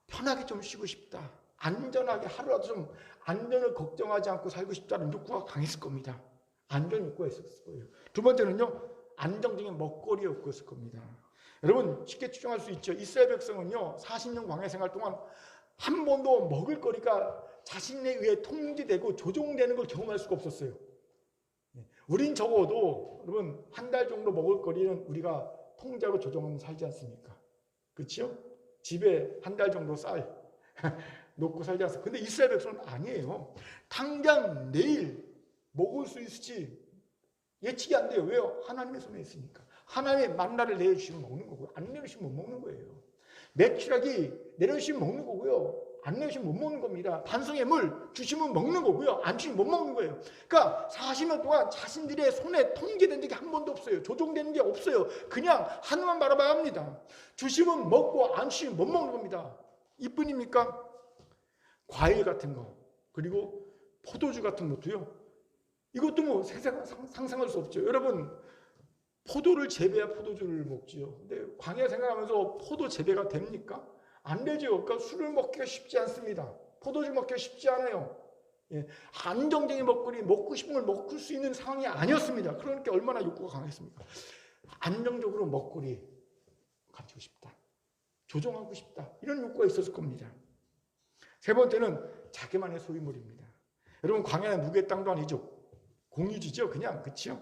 편하게 좀 쉬고 싶다, 안전하게 하루라도 좀 안전을 걱정하지 않고 살고 싶다는 욕구가 강했을 겁니다. 안전 욕구가 있었을 거예요. 두 번째는요, 안정적인 먹거리 욕구였을 겁니다. 여러분, 쉽게 추정할 수 있죠. 이스라엘 백성은요, 40년 광야 생활 동안 한 번도 먹을 거리가 자신에 의해 통제되고 조종되는 걸 경험할 수가 없었어요. 우린 적어도 여러분, 한 달 정도 먹을 거리는 우리가 통제하고 조정하면 살지 않습니까? 그렇죠? 집에 한 달 정도 쌀 놓고 살지 않습니까? 근데 이스라엘 백성은 아니에요. 당장 내일 먹을 수 있을지 예측이 안 돼요. 왜요? 하나님의 손에 있으니까. 하나님의 만나를 내려주시면 먹는 거고요, 안 내려주시면 못 먹는 거예요. 매출하기 내려주시면 먹는 거고요, 안 내려주시면 못 먹는 겁니다. 반송의 물 주시면 먹는 거고요, 안 주시면 못 먹는 거예요. 그러니까 40년 동안 자신들의 손에 통제된 적이 한 번도 없어요. 조종되는 게 없어요. 그냥 하늘만 바라봐야 합니다. 주시면 먹고 안 주시면 못 먹는 겁니다. 이뿐입니까? 과일 같은 거, 그리고 포도주 같은 것도요, 이것도 뭐 상상할 수 없죠. 여러분, 포도를 재배해야 포도주를 먹지요. 근데 광야 생활하면서 포도 재배가 됩니까? 안 되죠. 그러니까 술을 먹기가 쉽지 않습니다. 포도주 먹기가 쉽지 않아요. 예, 안정적인 먹거리, 먹고 싶은 걸 먹을 수 있는 상황이 아니었습니다. 그러니까 얼마나 욕구가 강했습니까? 안정적으로 먹거리 가지고 싶다, 조종하고 싶다, 이런 욕구가 있었을 겁니다. 세 번째는 자기만의 소유물입니다. 여러분, 광야는 누구의 땅도 아니죠. 공유지죠. 그냥, 그치요?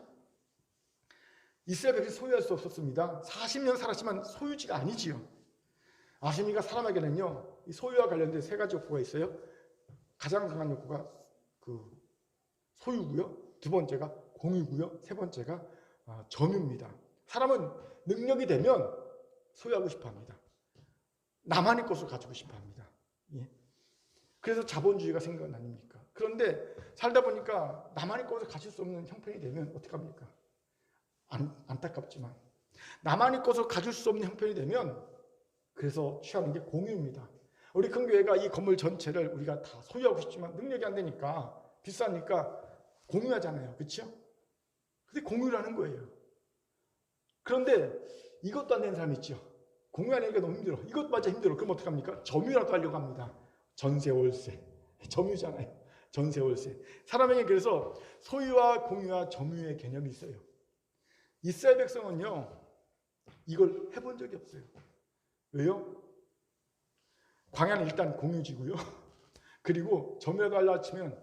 이스라엘 백성이 소유할 수 없었습니다. 40년 살았지만 소유지가 아니지요. 아십니까? 사람에게는요, 이 소유와 관련된 세 가지 욕구가 있어요. 가장 강한 욕구가 그 소유고요, 두 번째가 공유고요, 세 번째가 점유입니다. 사람은 능력이 되면 소유하고 싶어합니다. 나만의 것을 가지고 싶어합니다. 예. 그래서 자본주의가 생긴 건 아닙니까? 그런데 살다 보니까 나만의 것을 가질 수 없는 형편이 되면 어떡합니까? 안타깝지만 나만의 것을 가질 수 없는 형편이 되면 그래서 취하는 게 공유입니다. 우리 큰 교회가 이 건물 전체를 우리가 다 소유하고 싶지만 능력이 안 되니까, 비싸니까 공유하잖아요. 그렇죠? 근데 공유를 하는 거예요. 그런데 이것도 안 되는 사람이 있죠. 공유하니까 너무 힘들어. 이것마저 힘들어. 그럼 어떡합니까? 점유라도 하려고 합니다. 전세 월세. 점유잖아요. 전세 월세. 사람에게 그래서 소유와 공유와 점유의 개념이 있어요. 이스라엘 백성은요, 이걸 해본 적이 없어요. 왜요? 광야는 일단 공유지고요. 그리고 저녁 알라치면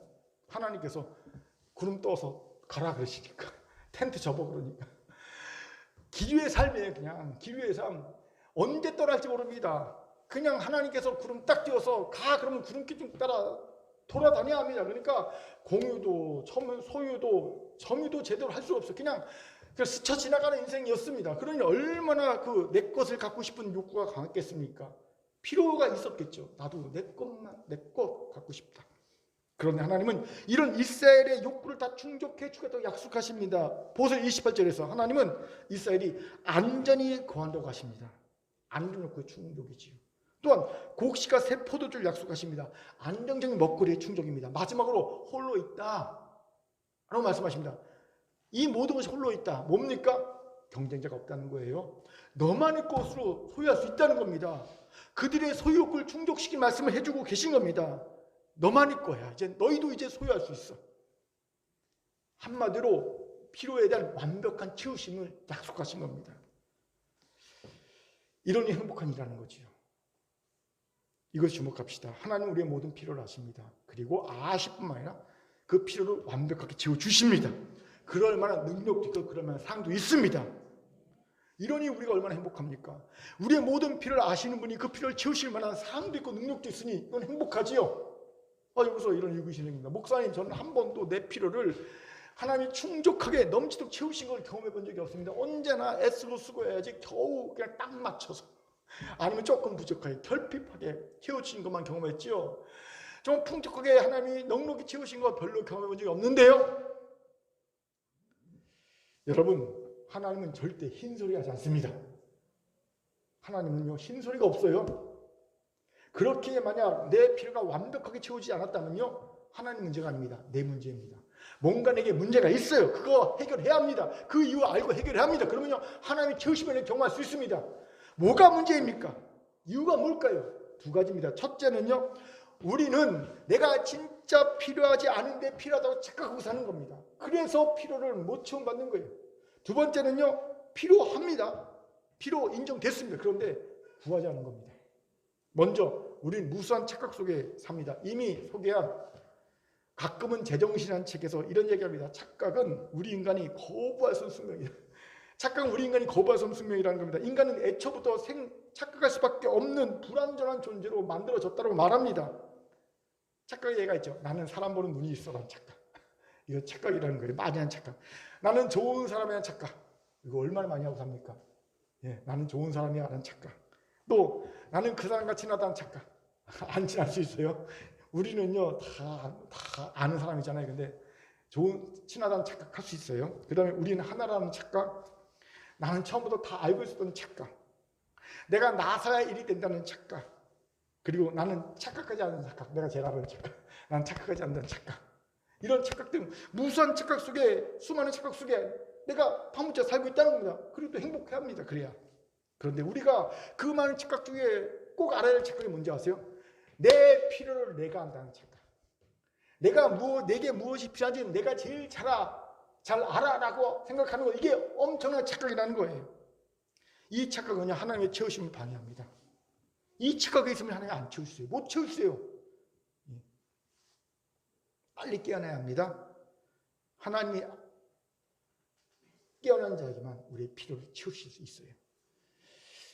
하나님께서 구름 떠서 가라 그러시니까 텐트 접어 그러니까 기류의 삶이에요. 그냥 기류의 삶. 언제 떠날지 모릅니다. 그냥 하나님께서 구름 딱 띄워서 가 그러면 구름기 따라 돌아다녀야 합니다. 그러니까 공유도 소유도 점유도 제대로 할 수 없어. 그냥 스쳐 지나가는 인생이었습니다. 그러니 얼마나 그 내 것을 갖고 싶은 욕구가 강했겠습니까? 필요가 있었겠죠. 나도 내 것 갖고 싶다. 그런데 하나님은 이런 이스라엘의 욕구를 다 충족해 주겠다고 약속하십니다. 보세요. 28절에서 하나님은 이스라엘이 안전히 거한다고 하십니다. 안전 욕구의 충족이지요. 또한 곡식과 새 포도주를 약속하십니다. 안정적인 먹거리의 충족입니다. 마지막으로 홀로 있다 라고 말씀하십니다. 이 모든 것이 홀로 있다. 뭡니까? 경쟁자가 없다는 거예요. 너만의 것으로 소유할 수 있다는 겁니다. 그들의 소유 욕구를 충족시킨 말씀을 해주고 계신 겁니다. 너만의 거야. 이제 너희도 이제 소유할 수 있어. 한마디로 필요에 대한 완벽한 채우심을 약속하신 겁니다. 이러니 행복한 일이라는 거지요. 이것을 주목합시다. 하나님 우리의 모든 필요를 아십니다. 그리고 아실 뿐만 아니라 그 필요를 완벽하게 채워주십니다. 그럴 만한 능력도 있고 그럴 만한 사랑도 있습니다. 이러니 우리가 얼마나 행복합니까? 우리의 모든 필요를 아시는 분이 그 필요를 채우실 만한 사랑도 있고 능력도 있으니 이건 행복하지요. 여기서 이런 의구심입니다. 목사님, 저는 한 번도 내 필요를 하나님이 충족하게 넘치도록 채우신 걸 경험해 본 적이 없습니다. 언제나 애쓰고 수고해야지 겨우 그냥 딱 맞춰서 아니면 조금 부족하게 결핍하게 채워주신 것만 경험했지요. 좀 풍족하게 하나님이 넉넉히 채우신 거 별로 경험해 본 적이 없는데요. 여러분, 하나님은 절대 흰소리 하지 않습니다. 하나님은요, 흰소리가 없어요. 그렇게 만약 내 필요가 완벽하게 채워지지 않았다면요, 하나님 문제가 아닙니다. 내 문제입니다. 뭔가 내게 문제가 있어요. 그거 해결해야 합니다. 그 이유 알고 해결해야 합니다. 그러면요, 하나님이 채우시면 경험할 수 있습니다. 뭐가 문제입니까? 이유가 뭘까요? 두 가지입니다. 첫째는요, 우리는 내가 진짜 필요하지 않은데 필요하다고 착각하고 사는 겁니다. 그래서 필요를 못 채움받는 거예요. 두 번째는요, 필요합니다. 필요 인정됐습니다. 그런데 구하지 않는 겁니다. 먼저 우리는 무수한 착각 속에 삽니다. 이미 소개한 가끔은 제정신한 책에서 이런 얘기합니다. 착각은 우리 인간이 거부할 수 없는 숙명이다. 착각은 우리 인간이 거부할 수 없는 숙명이라는 겁니다. 인간은 애초부터 착각할 수밖에 없는 불완전한 존재로 만들어졌다고 말합니다. 착각의 예가 있죠. 나는 사람 보는 눈이 있어라는 착각. 이거 착각이라는 거예요. 많이 한 착각. 나는 좋은 사람이라는 착각. 이거 얼마나 많이 하고 삽니까? 예, 나는 좋은 사람이야 라는 착각. 또 나는 그 사람과 친하다는 착각. 안 친할 수 있어요. 우리는요 다 아는 사람이잖아요. 근데 친하다는 착각할 수 있어요. 그 다음에 우리는 하나라는 착각. 나는 처음부터 다 알고 있었던 착각. 내가 나서야 일이 된다는 착각. 그리고 나는 착각하지 않는 착각. 내가 제일 알아는 착각. 나는 착각하지 않는 착각. 이런 착각들, 무수한 착각 속에, 수많은 착각 속에 내가 파묻혀 살고 있다는 겁니다. 그리고 또 행복해야 합니다. 그래야. 그런데 우리가 그 많은 착각 중에 꼭 알아야 할 착각이 뭔지 아세요? 내 필요를 내가 안다는 착각. 내게 무엇이 필요한지 내가 제일 잘 알아라고 생각하는 거, 이게 엄청난 착각이라는 거예요. 이 착각은 하나님의 채우심을 방해합니다. 이 착각이 있으면 하나님이 안 채우세요. 못 채우세요. 빨리 깨어나야 합니다. 하나님이 깨어난 자에게만 우리의 필요를 채우실 수 있어요.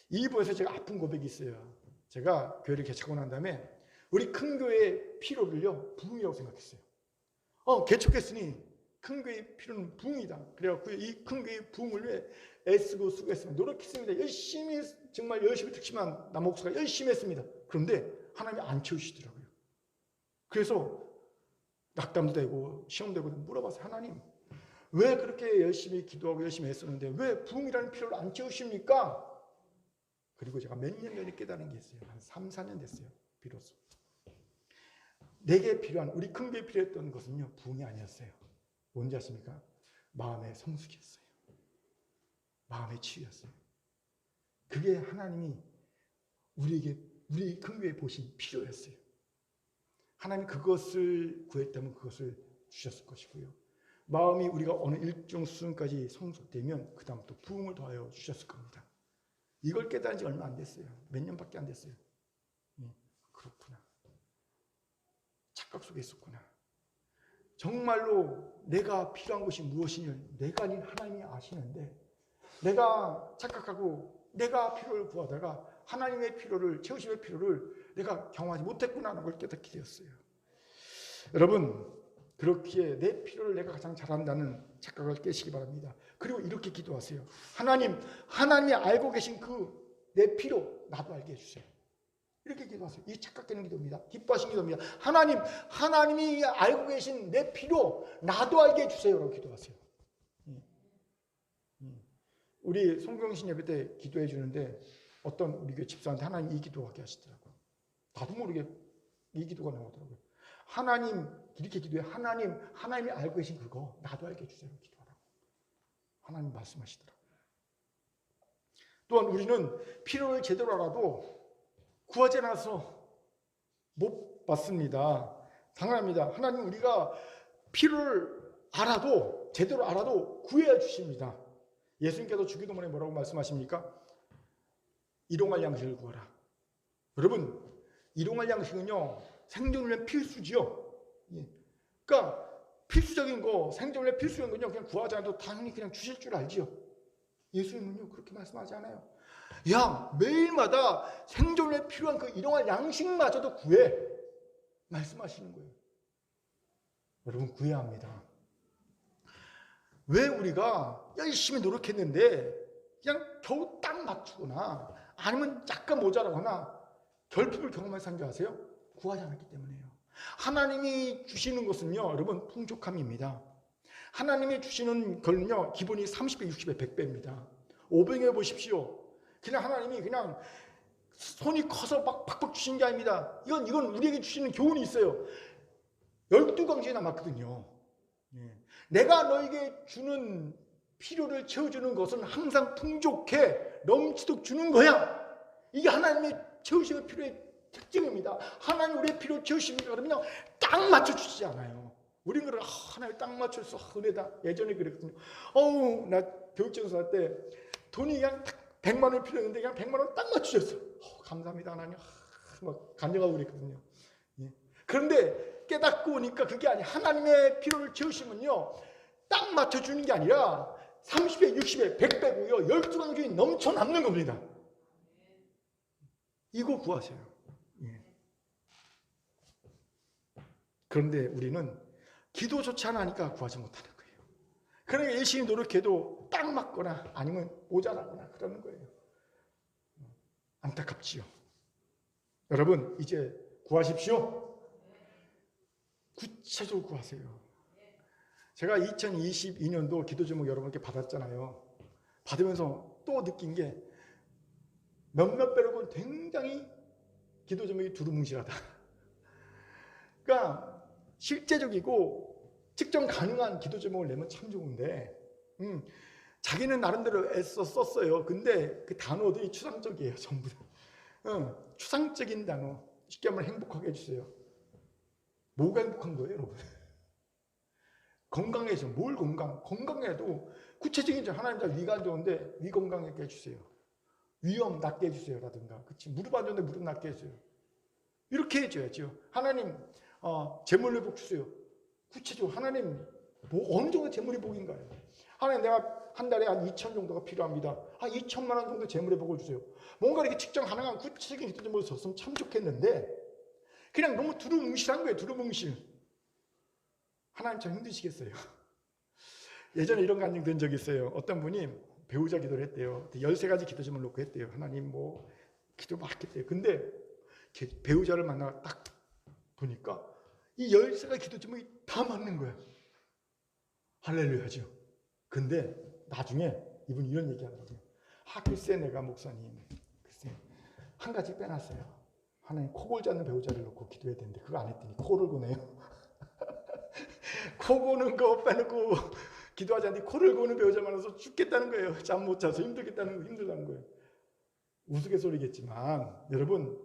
이 부분에서 제가 아픈 고백이 있어요. 제가 교회를 개척하고 난 다음에 우리 큰 교회의 필요를요, 부흥이라고 생각했어요. 개척했으니 큰 교회의 필요는 부흥이다. 그래갖고 이 큰 교회의 부흥을 위해 애쓰고 수고했습니다. 노력했습니다. 정말 열심히 특심한 남목사가 열심히 했습니다. 그런데 하나님이 안 채우시더라고요. 그래서 낙담도 되고 시험도 되고 물어봤어요. 하나님, 왜 그렇게 열심히 기도하고 열심히 했었는데 왜 부흥이라는 필요를 안 채우십니까? 그리고 제가 몇 년 전에 깨달은 게 있어요. 한 3, 4년 됐어요. 비로소. 내게 필요한, 우리 큰 교회에 필요했던 것은요, 부흥이 아니었어요. 뭔지 아십니까? 마음의 성숙이었어요. 마음의 치유였어요. 그게 하나님이 우리 큰 교회에 보신 필요였어요. 하나님 그것을 구했다면 그것을 주셨을 것이고요. 마음이 우리가 어느 일정 수준까지 성숙되면 그 다음 또 부흥을 더하여 주셨을 겁니다. 이걸 깨달은 지 얼마 안 됐어요. 몇 년밖에 안 됐어요. 그렇구나. 착각 속에 있었구나. 정말로 내가 필요한 것이 무엇이냐, 내가 아닌 하나님이 아시는데 내가 착각하고 내가 필요를 구하다가 하나님의 필요를, 채우심의 필요를 내가 경험하지 못했구나라는 걸 깨닫게 되었어요. 여러분, 그렇기에 내 필요를 내가 가장 잘한다는 착각을 깨시기 바랍니다. 그리고 이렇게 기도하세요. 하나님이 알고 계신 그 내 필요 나도 알게 해주세요. 이렇게 기도하세요. 이 착각되는 기도입니다. 기뻐하신 기도입니다. 하나님이 알고 계신 내 필요 나도 알게 해주세요 라고 기도하세요. 우리 송경신 예배 때 기도해 주는데 어떤 우리 교회 집사한테 하나님 이 기도하게 하시더라고요. 나도 모르게 이 기도가 나오더라고요. 하나님, 이렇게 기도해. 하나님이 알고 계신 그거 나도 알게 해주세요 기도하라고 하나님 말씀하시더라고요. 또한 우리는 필요를 제대로 알아도 구하지 않아서 못 받습니다. 당연합니다. 하나님, 우리가 필요를 알아도, 제대로 알아도 구해야 주십니다. 예수님께서 주기도문에 뭐라고 말씀하십니까? 일용할 양식을 구하라. 여러분, 일용할 양식은요 생존을 위한 필수지요. 그러니까 필수적인 거, 생존을 위한 필수적인 건요 그냥 구하지 않아도 당연히 그냥 주실 줄 알지요. 예수님은요 그렇게 말씀하지 않아요. 야, 매일마다 생존에 필요한 그 일용할 양식마저도 구해 말씀하시는 거예요. 여러분, 구해야 합니다. 왜 우리가 열심히 노력했는데 그냥 겨우 딱 맞추거나 아니면 약간 모자라거나 결핍을 경험해서 산 줄 아세요? 구하지 않았기 때문이에요. 하나님이 주시는 것은요 여러분 풍족함입니다. 하나님이 주시는 걸요 기본이 30배, 60배, 100배입니다. 500에 보십시오. 그냥 하나님이 그냥 손이 커서 막 팍팍 주신 게 아닙니다. 이건 우리에게 주시는 교훈이 있어요. 12광주에 남았거든요. 내가 너에게 주는 필요를 채워주는 것은 항상 풍족해 넘치도록 주는 거야. 이게 하나님의 채우심의 필요의 특징입니다. 하나님 우리의 필요 채우십니까? 그러면 딱 맞춰주시지 않아요. 우리는 그래, 하나님 딱 맞춰서 은혜다. 예전에 그랬거든요. 나 교육전수 할 때 돈이 그냥 100만 원 필요했는데 그냥 100만 원 딱 맞추셨어. 감사합니다 하나님. 막 간증하고 그랬거든요. 그런데 깨닫고 오니까 그게 아니에요. 하나님의 필요를 채우시면요 딱 맞춰주는 게 아니라 30배, 60배, 100배고요 12광주에 넘쳐 남는 겁니다. 이거 구하세요. 그런데 우리는 기도조차 안 하니까 구하지 못하는 거예요. 그러니까 열심히 노력해도 딱 맞거나 아니면 모자라거나 그러는 거예요. 안타깝지요. 여러분, 이제 구하십시오. 구체적으로 구하세요. 제가 2022년도 기도 제목 여러분께 받았잖아요. 받으면서 또 느낀 게 몇몇 빼놓고는 굉장히 기도 제목이 두루뭉실하다. 그러니까 실제적이고 측정 가능한 기도 제목을 내면 참 좋은데 자기는 나름대로 애써 썼어요. 근데 그 단어들이 추상적이에요. 전부 다. 추상적인 단어. 쉽게 하면 행복하게 해주세요. 뭐가 행복한 거예요, 여러분? 건강해져. 뭘 건강해도 구체적인 하나님 위가 안 좋은데 위 건강하게 해주세요. 위험 낫게 해주세요 라든가. 그치? 무릎 안 좋은데 무릎 낫게 해주세요. 이렇게 해줘야죠. 하나님 재물회복 주세요. 구체적으로 하나님 어느 정도 재물회복인가요? 하나님 내가 한 달에 한 2천 정도가 필요합니다. 한 2천만 원 정도 재물회복을 주세요. 뭔가 이렇게 측정 가능한 구체적인 기도 제목을 줬으면 참 좋겠는데 그냥 너무 두루뭉실한 거예요. 두루뭉실. 하나님 참 힘드시겠어요. 예전에 이런 간증 된 적이 있어요. 어떤 분이 배우자 기도를 했대요. 13가지 기도 제목을 놓고 했대요. 하나님 기도 막 했대요. 근데 배우자를 만나 딱 보니까 이 13가지 기도 제목이 다 맞는 거예요. 할렐루야죠. 근데 나중에 이분이 이런 얘기 하더라고요. 글쎄 내가 목사님 글쎄 한 가지 빼놨어요. 하나님 코 골지 않는 배우자를 놓고 기도해야 되는데 그거 안 했더니 코를 고네요. 코 고는 거 빼놓고 기도하지 않는데 코를 고는 배우자 만나서 죽겠다는 거예요. 잠 못 자서 힘들다는 거예요. 우스갯소리겠지만 여러분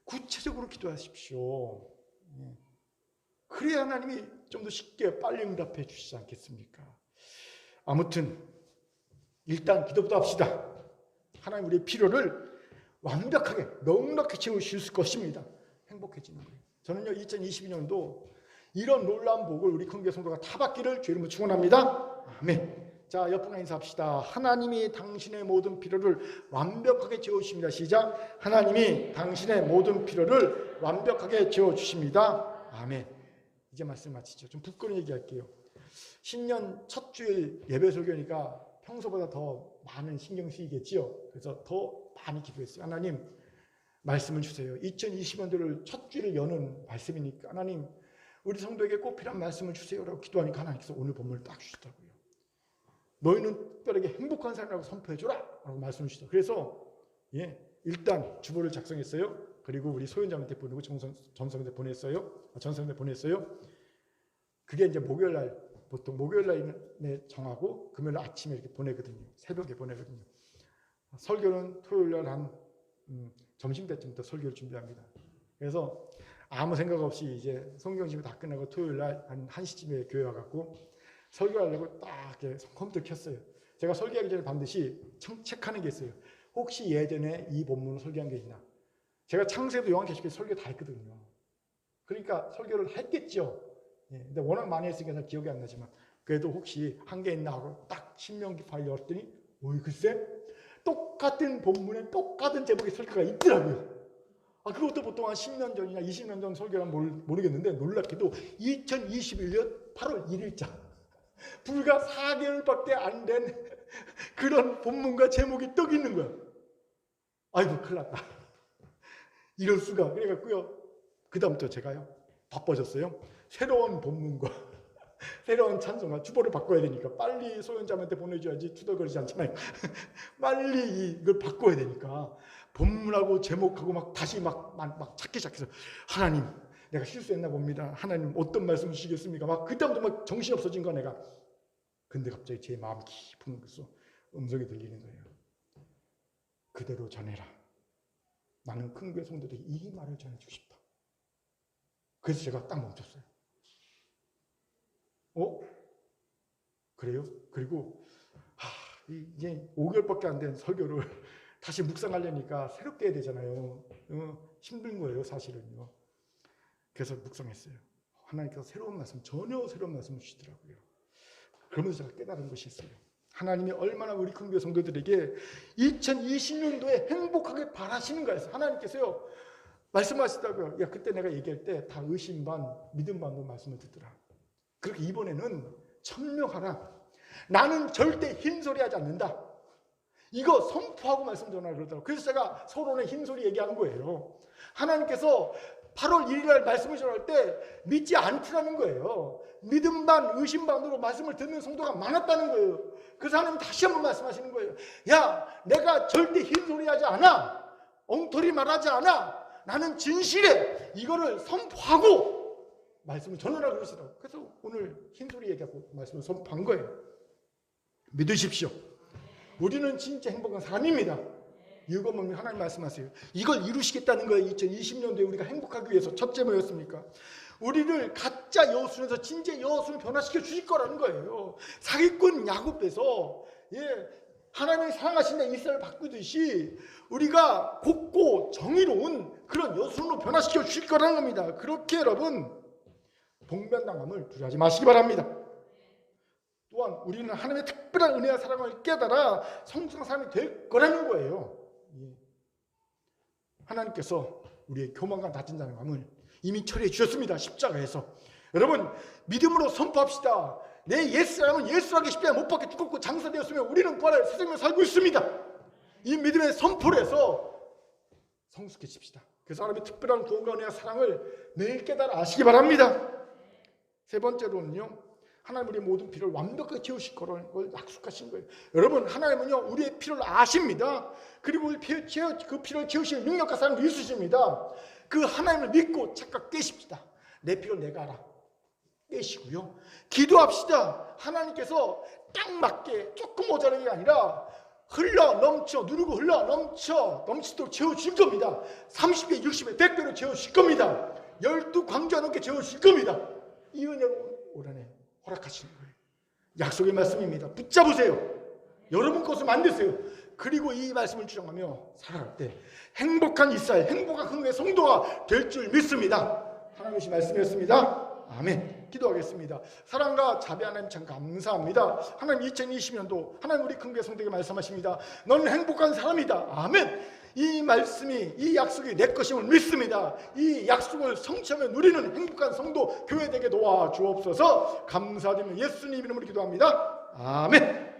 구체적으로 기도하십시오. 그래야 하나님이 좀 더 쉽게 빨리 응답해 주시지 않겠습니까? 아무튼 일단 기도부터 합시다. 하나님 우리의 필요를 완벽하게 넉넉히 채우실 것입니다. 행복해지는 거예요. 저는요 2022년도 이런 놀라운 복을 우리 큰교회 성도가 다 받기를 주의 이름으로 축원합니다. 아멘. 자, 옆분과 인사합시다. 하나님이 당신의 모든 필요를 완벽하게 채워주십니다. 시작. 하나님이 당신의 모든 필요를 완벽하게 채워주십니다. 아멘. 이제 말씀 마치죠. 좀 부끄러운 얘기할게요. 신년 첫 주일 예배 설교니까 평소보다 더 많은 신경 쓰이겠지요. 그래서 더 많이 기도했어요. 하나님 말씀을 주세요. 2020년도를 첫 주일을 여는 말씀이니까 하나님 우리 성도에게 꼭 필요한 말씀을 주세요라고 기도하니까 하나님께서 오늘 본문을 딱 주시더라고요. 너희는 특별하게 행복한 삶이라고 선포해줘라 라고 말씀을 주시더라고요. 그래서 일단 주보를 작성했어요. 그리고 우리 소연자한테 보내고 전성한테 보냈어요. 그게 이제 목요일 날, 보통 목요일 날에 정하고 금요일 아침에 이렇게 보내거든요. 새벽에 보내거든요. 설교는 토요일 날 한 점심 때쯤부터 설교를 준비합니다. 그래서 아무 생각 없이 이제 성경집이 다 끝나고 토요일 날 한 1시쯤에 교회 와갖고 설교하려고 딱 이렇게 컴퓨터 켰어요. 제가 설교하기 전에 반드시 체크하는 게 있어요. 혹시 예전에 이 본문을 설교한 게 있나? 제가 창세기도 요한계시록 설교 다 했거든요. 그러니까 설교를 했겠죠. 근데 워낙 많이 했으니까 잘 기억이 안 나지만 그래도 혹시 한 게 있나 하고 딱 신명기 파일 열었더니 글쎄 똑같은 본문에 똑같은 제목의 설교가 있더라고요. 그것도 보통 한 10년 전이나 20년 전 설교라면 모르겠는데 놀랍게도 2021년 8월 1일자 불과 4개월밖에 안 된 그런 본문과 제목이 떡 있는 거야. 아이고 큰일 났다. 이럴 수가. 그래갖고요 그 다음부터 제가요 바빠졌어요. 새로운 본문과 새로운 찬송가 주보를 바꿔야 되니까 빨리 소연자한테 보내줘야지 투덜거리지 않잖아요. 빨리 이걸 바꿔야 되니까 본문하고 제목하고 막 다시 막 찾기 시작해서 하나님 내가 실수했나 봅니다. 하나님 어떤 말씀 주시겠습니까? 막 그다음부터 막 정신이 없어진 거야 내가. 근데 갑자기 제 마음 깊은 곳에서 음성이 들리는 거예요. 그대로 전해라. 나는 큰교회 성도들이 이 말을 전해주고 싶다. 그래서 제가 딱 멈췄어요. 그래요? 그리고 이제 5개월밖에 안 된 설교를 다시 묵상하려니까 새롭게 해야 되잖아요. 힘든 거예요 사실은요. 그래서 묵상했어요. 하나님께서 전혀 새로운 말씀을 주시더라고요. 그러면서 제가 깨달은 것이 있어요. 하나님이 얼마나 우리 큰교회 성도들에게 2020년도에 행복하게 바라시는가 해서 하나님께서요 말씀하시더라고요. 야 그때 내가 얘기할 때 다 의심 반 믿음 반으로 말씀을 듣더라. 그렇게 이번에는 천명하라. 나는 절대 흰소리하지 않는다. 이거 선포하고 말씀 전하라 그러더라고요. 그래서 제가 서론에 흰소리 얘기하는 거예요. 하나님께서 8월 1일 날 말씀을 전할 때 믿지 않더라는 거예요. 믿음 반 의심 반으로 말씀을 듣는 성도가 많았다는 거예요. 그래서 하나님 다시 한번 말씀하시는 거예요. 야 내가 절대 흰소리하지 않아. 엉터리 말하지 않아. 나는 진실해. 이거를 선포하고 말씀을 전하라고 그러시더라고요. 그래서 오늘 흰소리 얘기하고 말씀을 선포한 거예요. 믿으십시오. 우리는 진짜 행복한 사람입니다. 이유가 뭡니까? 하나님 말씀하세요. 이걸 이루시겠다는 거예요. 2020년도에 우리가 행복하기 위해서 첫째 뭐였습니까? 우리를 가짜 여호수에서 진짜 여호수를 변화시켜 주실 거라는 거예요. 사기꾼 야곱에서 하나님이 사랑하신다 이스라엘을 바꾸듯이 우리가 곱고 정의로운 그런 여호수로 변화시켜 주실 거라는 겁니다. 그렇게 여러분 봉변당함을 두려워하지 마시기 바랍니다. 또한 우리는 하나님의 특별한 은혜와 사랑을 깨달아 성숙한 사람이 될 거라는 거예요. 하나님께서 우리의 교만과 낮은 자랑함을 이미 처리해 주셨습니다. 십자가에서. 여러분 믿음으로 선포합시다. 내 옛사람은 예수라기 십자가에 못 박혀 죽었고 장사되었으며 우리는 부활하여 새 생명을 살고 있습니다. 이 믿음의 선포를 해서 성숙해집시다. 그래서 하나님의 특별한 구원과 은혜와 사랑을 매일 깨달아 아시기 바랍니다. 세 번째로는요, 하나님 우리의 모든 필요를 완벽하게 채우실 거라는 걸 약속하신 거예요. 여러분 하나님은요 우리의 필요를 아십니다. 그리고 그 필요를 채우시는 능력과 사랑도 있으십니다. 그 하나님을 믿고 착각 깨십시다. 내 필요를 내가 알아. 깨시고요. 기도합시다. 하나님께서 딱 맞게 조금 모자라는 게 아니라 흘러 넘쳐 누르고 흘러 넘치도록 채워줄 겁니다. 30배, 60배, 100배로 채워줄 겁니다. 12광주 넘게 채워줄 겁니다. 이 은혜로 올 한해 허락하시는 거예요. 약속의 말씀입니다. 붙잡으세요. 여러분 것을 만드세요. 그리고 이 말씀을 주장하며 살아갈 때 행복한 이스라엘, 행복한 한국의 성도가 될 줄 믿습니다. 하나님의 말씀이었습니다. 아멘. 기도하겠습니다. 사랑과 자비 하나님 참 감사합니다. 하나님 2020년도 하나님 우리 큰교회 성도에게 말씀하십니다. 너는 행복한 사람이다. 아멘. 이 말씀이, 이 약속이 내 것임을 믿습니다. 이 약속을 성취하며 누리는 행복한 성도 교회 되게 도와주옵소서. 감사드리며 예수님 이름으로 기도합니다. 아멘.